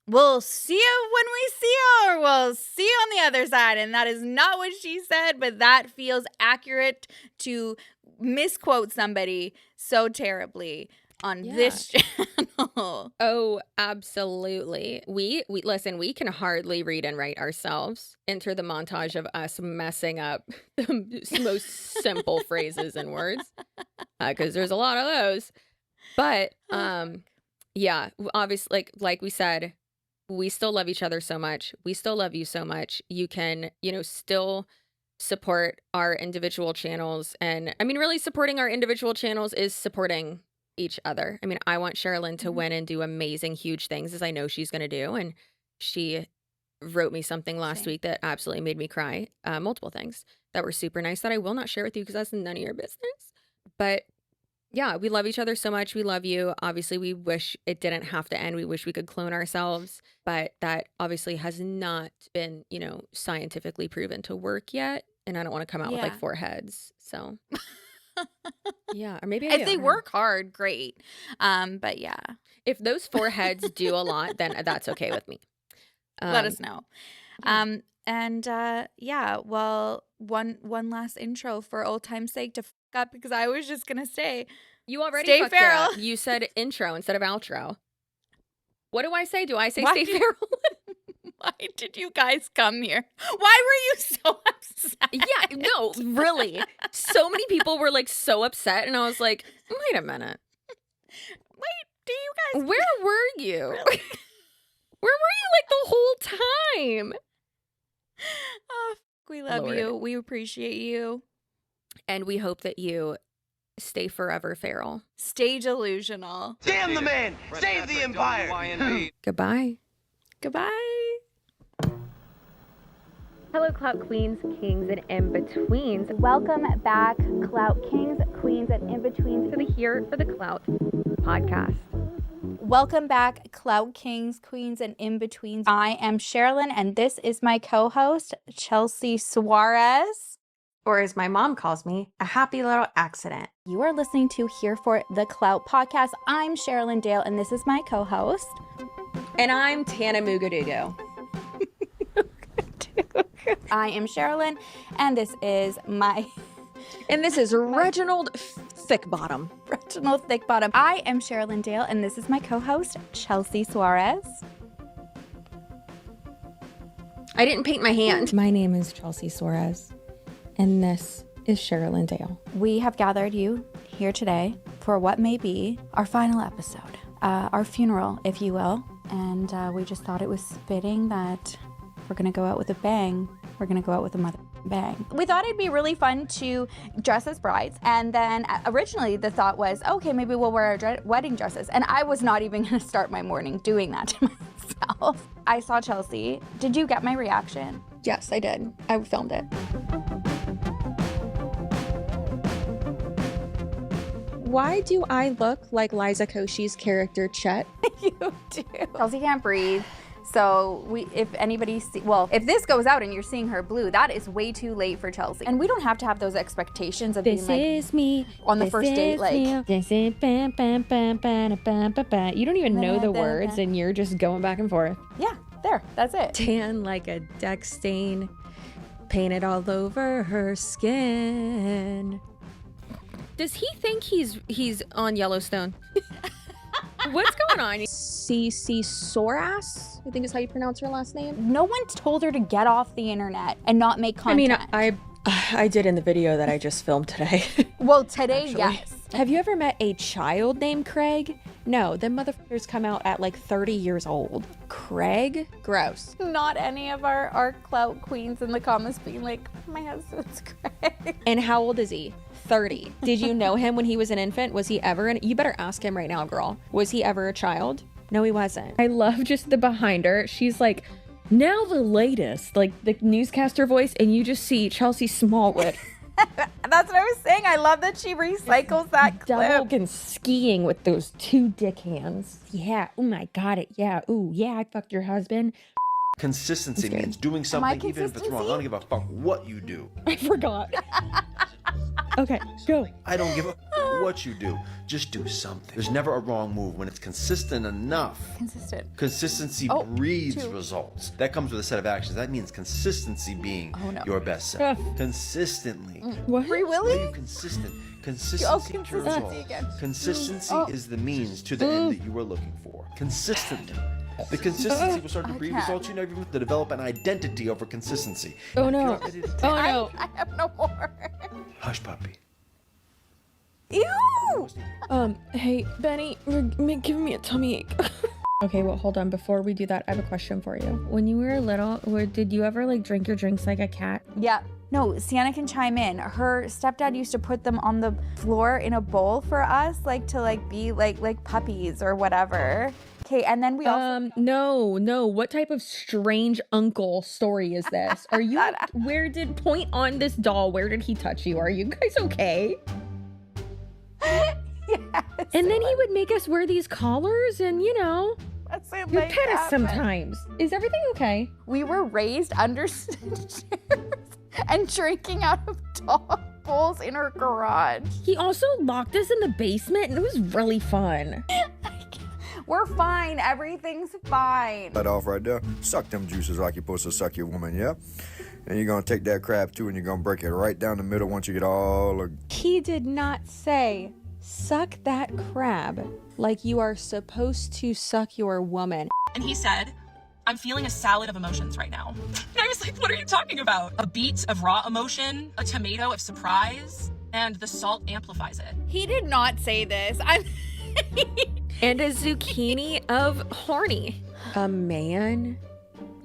we'll see you when we see you, or we'll see you on the other side. And that is not what she said, but that feels accurate to misquote somebody so terribly on this channel. Oh, absolutely. We listen, we can hardly read and write ourselves. Enter the montage of us messing up the most simple phrases and words, because there's a lot of those. But yeah, obviously, like we said, we still love each other so much. We still love you so much. You can, still support our individual channels. And I mean, really supporting our individual channels is supporting each other. I mean, I want Sherilyn to win and do amazing, huge things, as I know she's going to do. And she wrote me something last week that absolutely made me cry. Multiple things that were super nice that I will not share with you because that's none of your business. But yeah, we love each other so much. We love you. Obviously, we wish it didn't have to end. We wish we could clone ourselves, but that obviously has not been, scientifically proven to work yet. And I don't want to come out with like 4 heads. So yeah, or maybe if they work hard, great. But yeah, if those 4 heads do a lot, then that's okay with me. Let us know. Well, one last intro for old time's sake to fuck up, because I was just gonna say, you already stay fucked feral. Up. You said intro instead of outro. What do I say? Do I say stay feral? Why did you guys come here? Why were you so upset? Yeah, no, really. So many people were like so upset, and I was like, wait a minute. Wait, do you guys? Where were you? Really? Where were you like the whole time? Oh, we love you. We appreciate you. And we hope that you stay forever feral. Stay delusional. Damn the man! Save the empire! Goodbye. Goodbye. Hello, Clout Queens, Kings, and In-Betweens. Welcome back, Clout Kings, Queens, and In-Betweens, to the Here for the Clout podcast. Welcome back, Clout Kings, Queens, and In-Betweens. I am Sherilyn, and this is my co-host, Chelsea Suarez. Or as my mom calls me, a happy little accident. You are listening to Here for the Clout podcast. I'm Sherilyn Dale, and this is my co-host. And I'm Tana Mugadugo. I am Sherilyn, and this is my... And this is Reginald Thickbottom. Reginald Thickbottom. I am Sherilyn Dale, and this is my co-host, Chelsea Suarez. I didn't paint my hand. My name is Chelsea Suarez, and this is Sherilyn Dale. We have gathered you here today for what may be our final episode, our funeral, if you will. And we just thought it was fitting that we're going to go out with a bang. We're going to go out with a mother bang. We thought it'd be really fun to dress as brides. And then originally the thought was, okay, maybe we'll wear our wedding dresses. And I was not even going to start my morning doing that to myself. I saw Chelsea. Did you get my reaction? Yes, I did. I filmed it. Why do I look like Liza Koshy's character Chet? You do. Chelsea can't breathe. So if anybody if this goes out and you're seeing her blue, that is way too late for Chelsea. And we don't have to have those expectations of this being like, is me on the first date, like me. This is bam, bam, bam, bam, bam, bam, bam. You don't even know the words, and you're just going back and forth. Yeah, there, that's it. Tan like a deck stain, painted all over her skin. Does he think he's on Yellowstone? What's going on? CC Soras, I think is how you pronounce her last name. No one's told her to get off the internet and not make content. I mean, I did in the video that I just filmed today. Well, today, Actually. yes. Have you ever met a child named Craig? No, them motherfuckers come out at like 30 years old. Craig? Gross. Not any of our clout queens in the comments being like, my husband's Craig. And how old is he? 30. Did you know him when he was an infant? Was he ever you better ask him right now, girl. Was he ever a child? No, he wasn't. I love just the behind her. She's like, now the latest, like the newscaster voice, and you just see Chelsea Smallwood. That's what I was saying. I love that she recycles that clip. Double and skiing with those 2 dick hands. Yeah. Oh my God. It. Yeah. Ooh. Yeah. I fucked your husband. Consistency means doing something even if it's wrong. I don't give a fuck what you do. I forgot. Okay, go. I don't give a what you do. Just do something. There's never a wrong move when it's consistent enough. Consistent. Consistency breeds results. That comes with a set of actions. That means consistency being your best self. Consistently. What? Free Willy? Are you consistent? Consistency to results. Again. Consistency is the means to the end that you were looking for. Consistently. The consistency will start to breed results. You never even have to develop an identity over consistency. Oh no. Oh no. I have no more. Hush, puppy. Ew! Hey, Benny, you're giving me a tummy ache. Okay, well, hold on. Before we do that, I have a question for you. When you were little, did you ever like drink your drinks like a cat? Yeah. No, Sienna can chime in. Her stepdad used to put them on the floor in a bowl for us, like to like be like puppies or whatever. Okay, and then we also no. What type of strange uncle story is this? Are you point on this doll? Where did he touch you? Are you guys okay? yes, And then he would make us wear these collars and, that's you'd pet us sometimes. Is everything okay? We were raised under chairs and drinking out of dog bowls in our garage. He also locked us in the basement and it was really fun. We're fine. Everything's fine. That off right there. Suck them juices like you're supposed to suck your woman, yeah? And you're gonna take that crab too and you're gonna break it right down the middle once you get all the... He did not say, suck that crab like you are supposed to suck your woman. And he said, I'm feeling a salad of emotions right now. And I was like, what are you talking about? A beet of raw emotion, a tomato of surprise, and the salt amplifies it. He did not say this. And a zucchini of horny. A man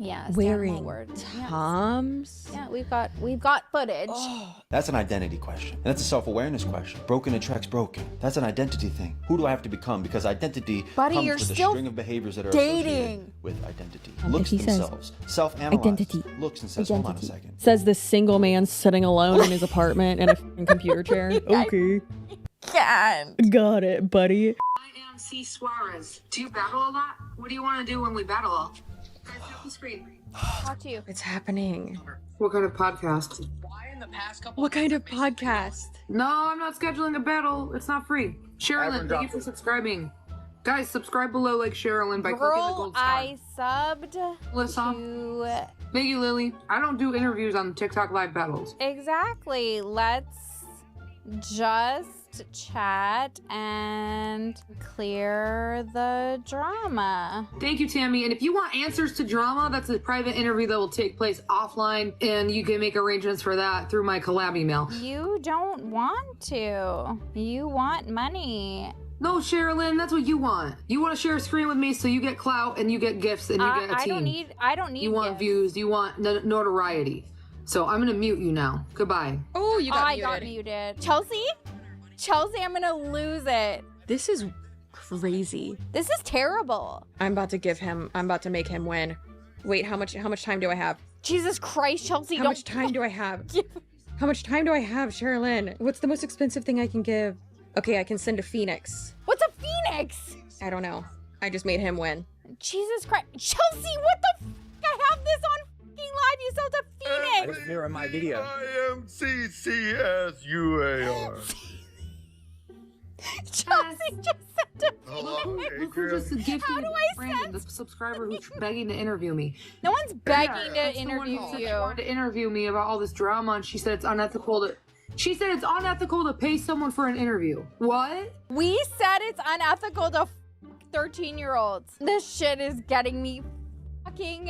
Yeah, wearing words. Toms? Yeah, we've got footage. That's an identity question. And that's a self-awareness question. Broken attracts broken. That's an identity thing. Who do I have to become? Because identity Buddy, comes you're with a still string of behaviors that are dating. associated with identity. And Looks he says, themselves. Self-analyze. identity. Looks and says, hold on a second. Says this single man sitting alone in his apartment in a f***ing computer chair. Okay. Can't. Got it, buddy. I am C. Suarez. Do you battle a lot? What do you want to do when we battle? Guys, get off the screen. Talk to you. It's happening. What kind of podcast? What kind of podcast? No, I'm not scheduling a battle. It's not free. Sherilyn, thank you for subscribing. Guys, subscribe below like Sherilyn by clicking the gold star. I subbed Listen, to... thank you, Lily. I don't do interviews on TikTok live battles. Exactly. Let's just chat and clear the drama. Thank you, Tammy. And if you want answers to drama, that's a private interview that will take place offline, and you can make arrangements for that through my collab email. You don't want to. You want money. No, Sherilyn, that's what you want. You want to share a screen with me so you get clout and you get gifts and you get a team. I don't need You want gifts. views, you want notoriety. So I'm gonna mute you now. Goodbye. Oh, you got I muted. got muted. Chelsea, I'm gonna lose it. This is crazy. This is terrible. I'm about to make him win. Wait, how much time do I have? Jesus Christ, Chelsea, How much time do I have? How much time do I have, Sherilyn? What's the most expensive thing I can give? Okay, I can send a phoenix. What's a phoenix? I don't know. I just made him win. Jesus Christ. Chelsea, what the f***? I have this on f***ing live. You sold a phoenix. Here in my video. I am CCSUAR. Chelsea just sent a Hello, Look who just gifted How do I Brandon, the subscriber who's begging to interview me. No one's begging to That's the one interview who said she you. wanted to interview me about all this drama, and she said it's unethical to. She said it's unethical to pay someone for an interview. What? We said it's unethical to 13-year-olds. This shit is getting me fucking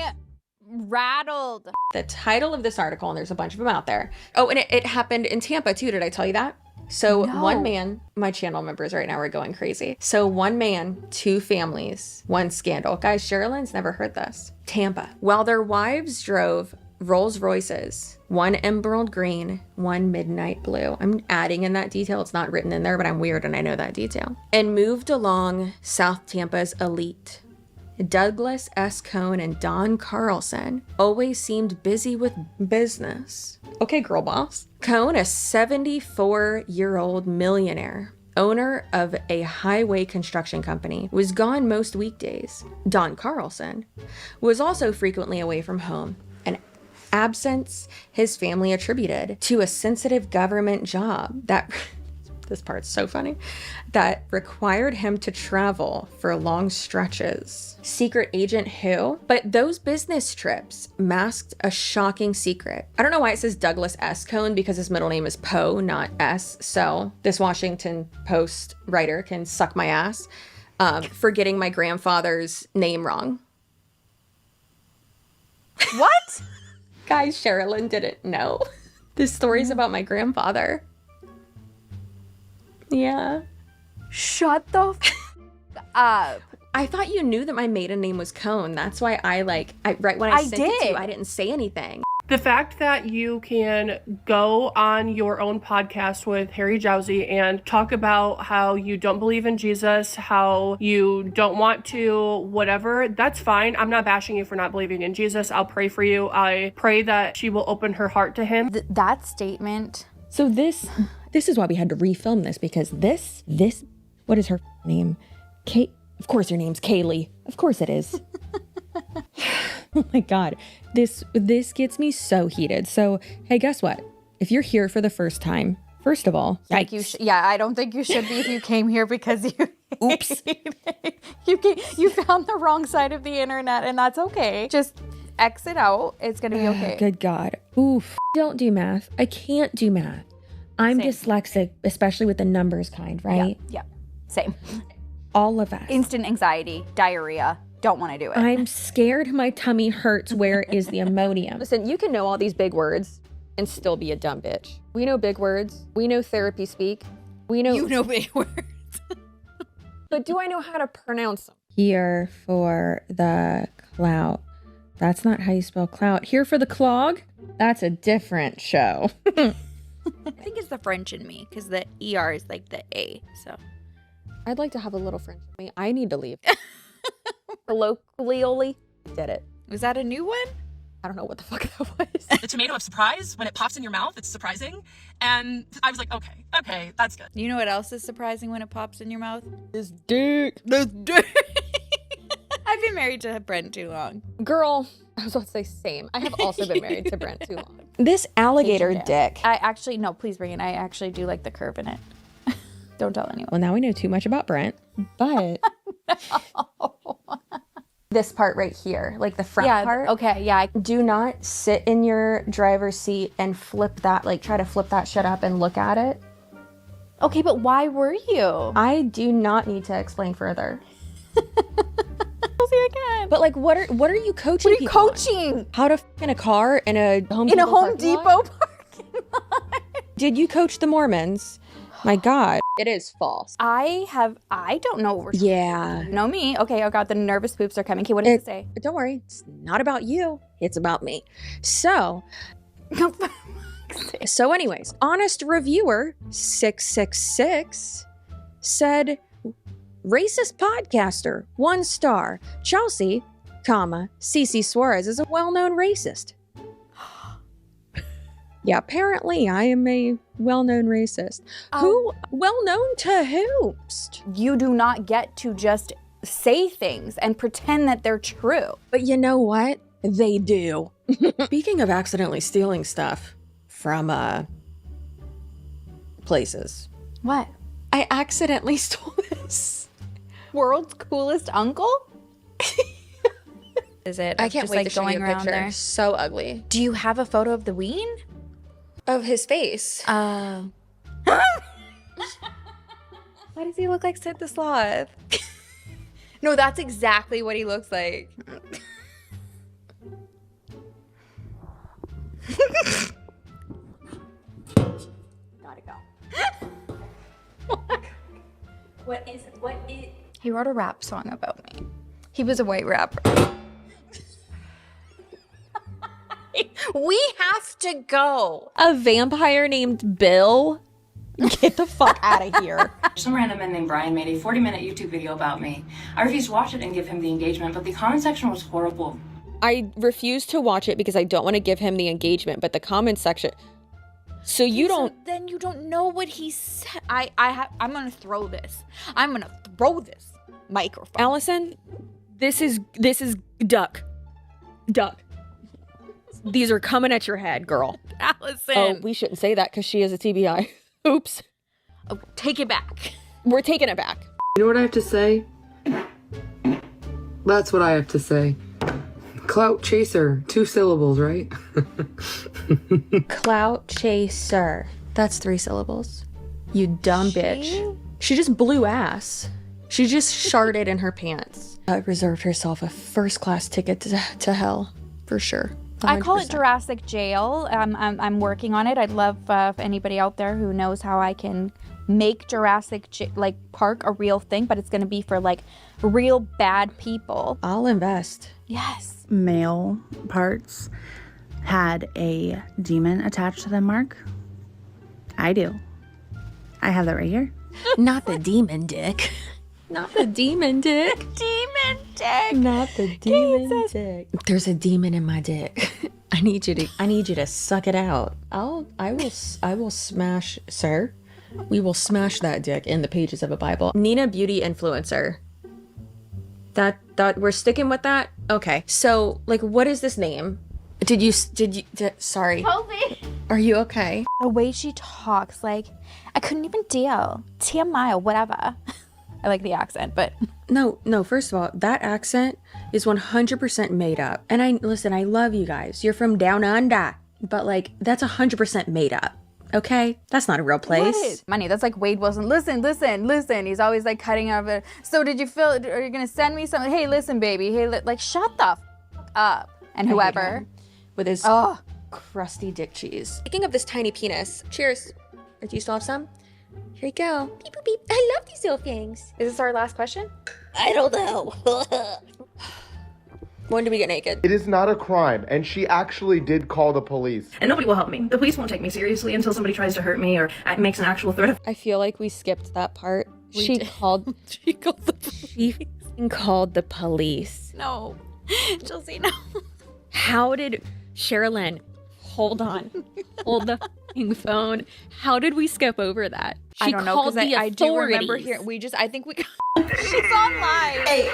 rattled. The title of this article, and there's a bunch of them out there. Oh, and it happened in Tampa too. Did I tell you that? So No. one man, my channel members right now are going crazy. So one man, two families, one scandal. Guys, Sherilyn's never heard this. Tampa. While their wives drove Rolls Royces, one emerald green, one midnight blue. I'm adding in that detail. It's not written in there, but I'm weird and I know that detail. And moved along South Tampa's elite. Douglas S. Cohn and Don Carlson always seemed busy with business. Okay, girl boss. Cohn, a 74-year-old millionaire, owner of a highway construction company, was gone most weekdays. Don Carlson was also frequently away from home, an absence his family attributed to a sensitive government job that this part's so funny, that required him to travel for long stretches. Secret agent who? But those business trips masked a shocking secret. I don't know why it says Douglas S. Cohn, because his middle name is Poe, not S. So this Washington Post writer can suck my ass for getting my grandfather's name wrong. What? Guys, Sherilyn didn't know. This story's about my grandfather. Yeah. Shut the f up. I thought you knew that my maiden name was Cohn. That's why right when I sent it to you, did. I didn't say anything. The fact that you can go on your own podcast with Harry Jowsey and talk about how you don't believe in Jesus, how you don't want to, whatever, that's fine. I'm not bashing you for not believing in Jesus. I'll pray for you. I pray that she will open her heart to him. That statement. So this is why we had to refilm this, because this, what is her name? Kate. Of course your name's Kaylee. Of course it is. Oh my God. This gets me so heated. So, hey, guess what? If you're here for the first time, first of all, Like I don't think you should be if you came here because you oops. you found the wrong side of the internet, and that's okay. Just exit out. It's going to be okay. Good God. Oof. Don't do math. I can't do math. I'm Same. dyslexic, especially with the numbers kind, right? Yeah. Same. All of us. Instant anxiety, diarrhea. Don't want to do it. I'm scared my tummy hurts. Where is the Imodium? Listen, you can know all these big words and still be a dumb bitch. We know big words. We know therapy speak. We know... You know big words. But do I know how to pronounce them? Here for the clout. That's not how you spell clout. Here for the clog? That's a different show. I think it's the French in me because the ER is like the A. So I'd like to have a little French in me. I need to leave. Colloquially, did it. Was that a new one? I don't know what the fuck that was. The tomato of surprise, when it pops in your mouth, it's surprising. And I was like, okay, that's good. You know what else is surprising when it pops in your mouth? This dick. This dick. I've been married to Brent too long. Girl, I was about to say same. I have also been married to Brent too long. This alligator dick. I actually, no, please bring it. I actually do like the curve in it. Don't tell anyone. Well, now we know too much about Brent, but... This part right here, like the front part. Okay, yeah. Do not sit in your driver's seat and flip that, like try to flip that shit up and look at it. Okay, but why were you? I do not need to explain further. Again. But like, what are you coaching? What are you coaching? On? How to f in a car in a Home in Depot a Home Depot parking lot? Did you coach the Mormons? My God. It is false. I don't know what we're Yeah. You know me. Okay, I got the nervous poops are coming. Okay, what does it say? Don't worry. It's not about you. It's about me. So anyways, honest reviewer 666 said, racist podcaster, 1 star. Chelsea, CC Suarez is a well-known racist. Yeah, apparently I am a well-known racist. Who? Well-known to who? You do not get to just say things and pretend that they're true. But you know what? They do. Speaking of accidentally stealing stuff from places. What? I accidentally stole this. World's coolest uncle? Is it? I can't just wait like to show going you a around picture. there. So ugly. Do you have a photo of the ween? Of his face. Why does he look like Sid the Sloth? No, that's exactly what he looks like. Gotta go. What is? He wrote a rap song about me. He was a white rapper. We have to go. A vampire named Bill? Get the fuck out of here. Some random man named Brian made a 40-minute YouTube video about me. I refused to watch it and give him the engagement, but the comment section was horrible. I refuse to watch it because I don't want to give him the engagement, but the comment section... So you don't... Then you don't know what he said. I'm gonna throw this. I'm gonna throw this microphone. Allison, this is duck. These are coming at your head, girl. Allison. Oh, we shouldn't say that because she is a TBI. Oops. Oh, take it back. We're taking it back. You know what I have to say? That's what I have to say. Clout chaser, 2 syllables, right? Clout chaser. That's 3 syllables. You dumb bitch. She just blew ass. She just sharted in her pants. Reserved herself a first-class ticket to hell, for sure. 100%. I call it Jurassic Jail. I'm working on it. I'd love if anybody out there who knows how I can make Jurassic Park a real thing, but it's going to be for like real bad people. I'll invest. Yes. Male parts. had a demon attached to them, Mark? I do. I have that right here. Not the demon dick. Not the demon dick. Demon dick. Not the demon dick. There's a demon in my dick. I need you to suck it out. I will smash, sir. We will smash that dick in the pages of a Bible. Nina Beauty Influencer. That we're sticking with that? Okay. So, like, what is this name? Sorry. Are you okay? The way she talks, like, I couldn't even deal. TMI or whatever. I like the accent, but... No, first of all, that accent is 100% made up. And I love you guys. You're from down under. But, like, that's 100% made up. Okay? That's not a real place. Money. That's like Wade Wilson. Listen. He's always like cutting out of it. So did you feel, are you going to send me something? Hey, listen, baby. Hey, like, shut the up. And whoever. With his crusty dick cheese. Speaking of this tiny penis, cheers. Or do you still have some? Here you go. Beep, boop, beep. I love these little things. Is this our last question? I don't know. When do we get naked? It is not a crime, and she actually did call the police. And nobody will help me. The police won't take me seriously until somebody tries to hurt me or makes an actual threat. I feel like we skipped that part. She called the police. No. Chelsea, no. How did Sherilyn hold on? Hold the fucking phone. How did we skip over that? I don't know, because I do remember hearing. I think we. She's on live. Hey.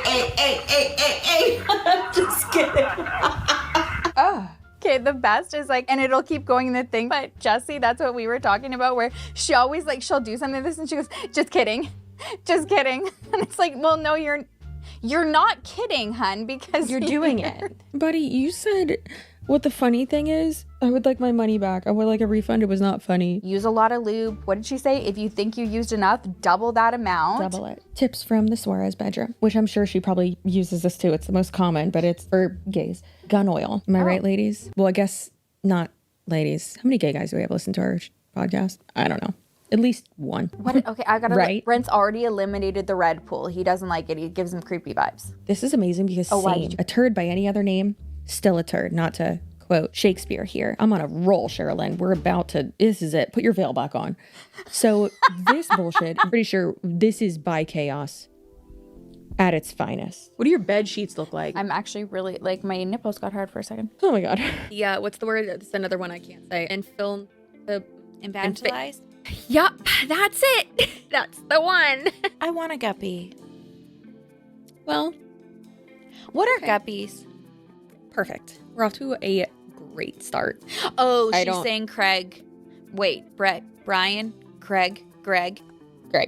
Just kidding. Okay, the best is like, and it'll keep going in the thing. But Jessie, that's what we were talking about, where she always like, she'll do something like this and she goes, just kidding. And it's like, well, no, you're not kidding, hun, because you're doing it. Buddy, you said what the funny thing is? I would like my money back. I would like a refund. It was not funny. Use a lot of lube. What did she say? If you think you used enough, double that amount. Double it. Tips from the Suarez bedroom, which I'm sure she probably uses this too. It's the most common, but it's for gays. Gun oil. Am I right, ladies? Well, I guess not ladies. How many gay guys do we have listen to our podcast? I don't know. At least one. What? Okay, I gotta. Right? Brent's already eliminated the red pool. He doesn't like it. He gives him creepy vibes. This is amazing because a turd by any other name, still a turd. Not to quote Shakespeare here. I'm on a roll, Sherilyn. We're about to. This is it. Put your veil back on. So this bullshit. I'm pretty sure this is by chaos at its finest. What do your bed sheets look like? I'm actually really like my nipples got hard for a second. Oh my god. Yeah. What's the word? It's another one I can't say. Infantilize. Yup, that's it. That's the one. I want a guppy. Well, what are guppies? Perfect. We're off to a great start. Oh, she's saying Craig. Wait, Brett, Brian, Craig, Greg.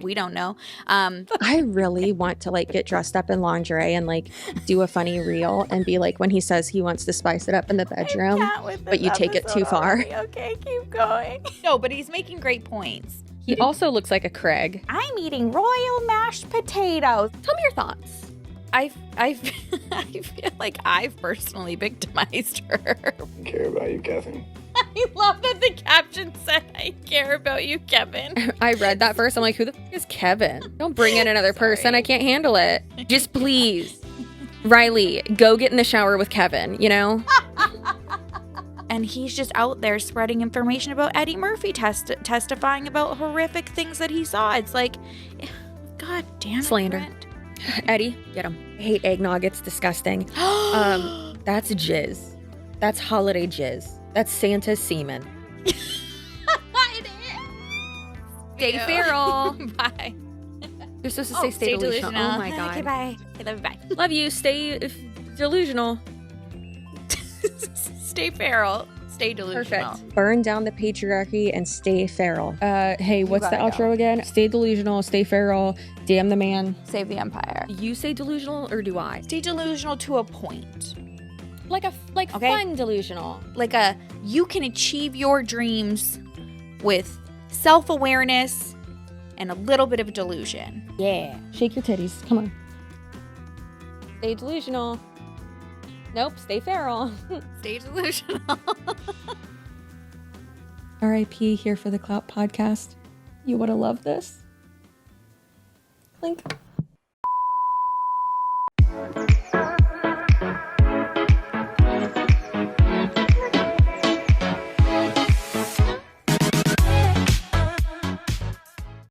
We don't know. I really want to like get dressed up in lingerie and like do a funny reel and be like when he says he wants to spice it up in the bedroom, but you take it too far. Okay, keep going. No, but he's making great points. He also looks like a Craig. I'm eating royal mashed potatoes. Tell me your thoughts. I feel like I've personally victimized her. I care about you, Kevin. I love that the caption said, I care about you, Kevin. I read that first. I'm like, who the fuck is Kevin? Don't bring in another person. I can't handle it. Just please. Riley, go get in the shower with Kevin, you know? And he's just out there spreading information about Eddie Murphy testifying about horrific things that he saw. It's like, God damn it, slander. Brent. Eddie, get him. I hate eggnog. It's disgusting. That's jizz. That's holiday jizz. That's Santa's semen. It is. Stay feral. Bye. You're supposed to say stay delusional. Oh my god. Okay, bye. Okay, love you, bye. Love you. Stay delusional. Stay feral. Stay delusional. Perfect. Burn down the patriarchy and stay feral. Hey, what's the outro go. again? Stay delusional, stay feral, damn the man. Save the empire. You say delusional or do I? Stay delusional to a point. Like fun delusional. Like you can achieve your dreams with self-awareness and a little bit of delusion. Yeah. Shake your titties. Come on. Stay delusional. Nope, stay feral. Stay delusional. R.I.P. here for the Clout podcast. You would have loved this. Clink.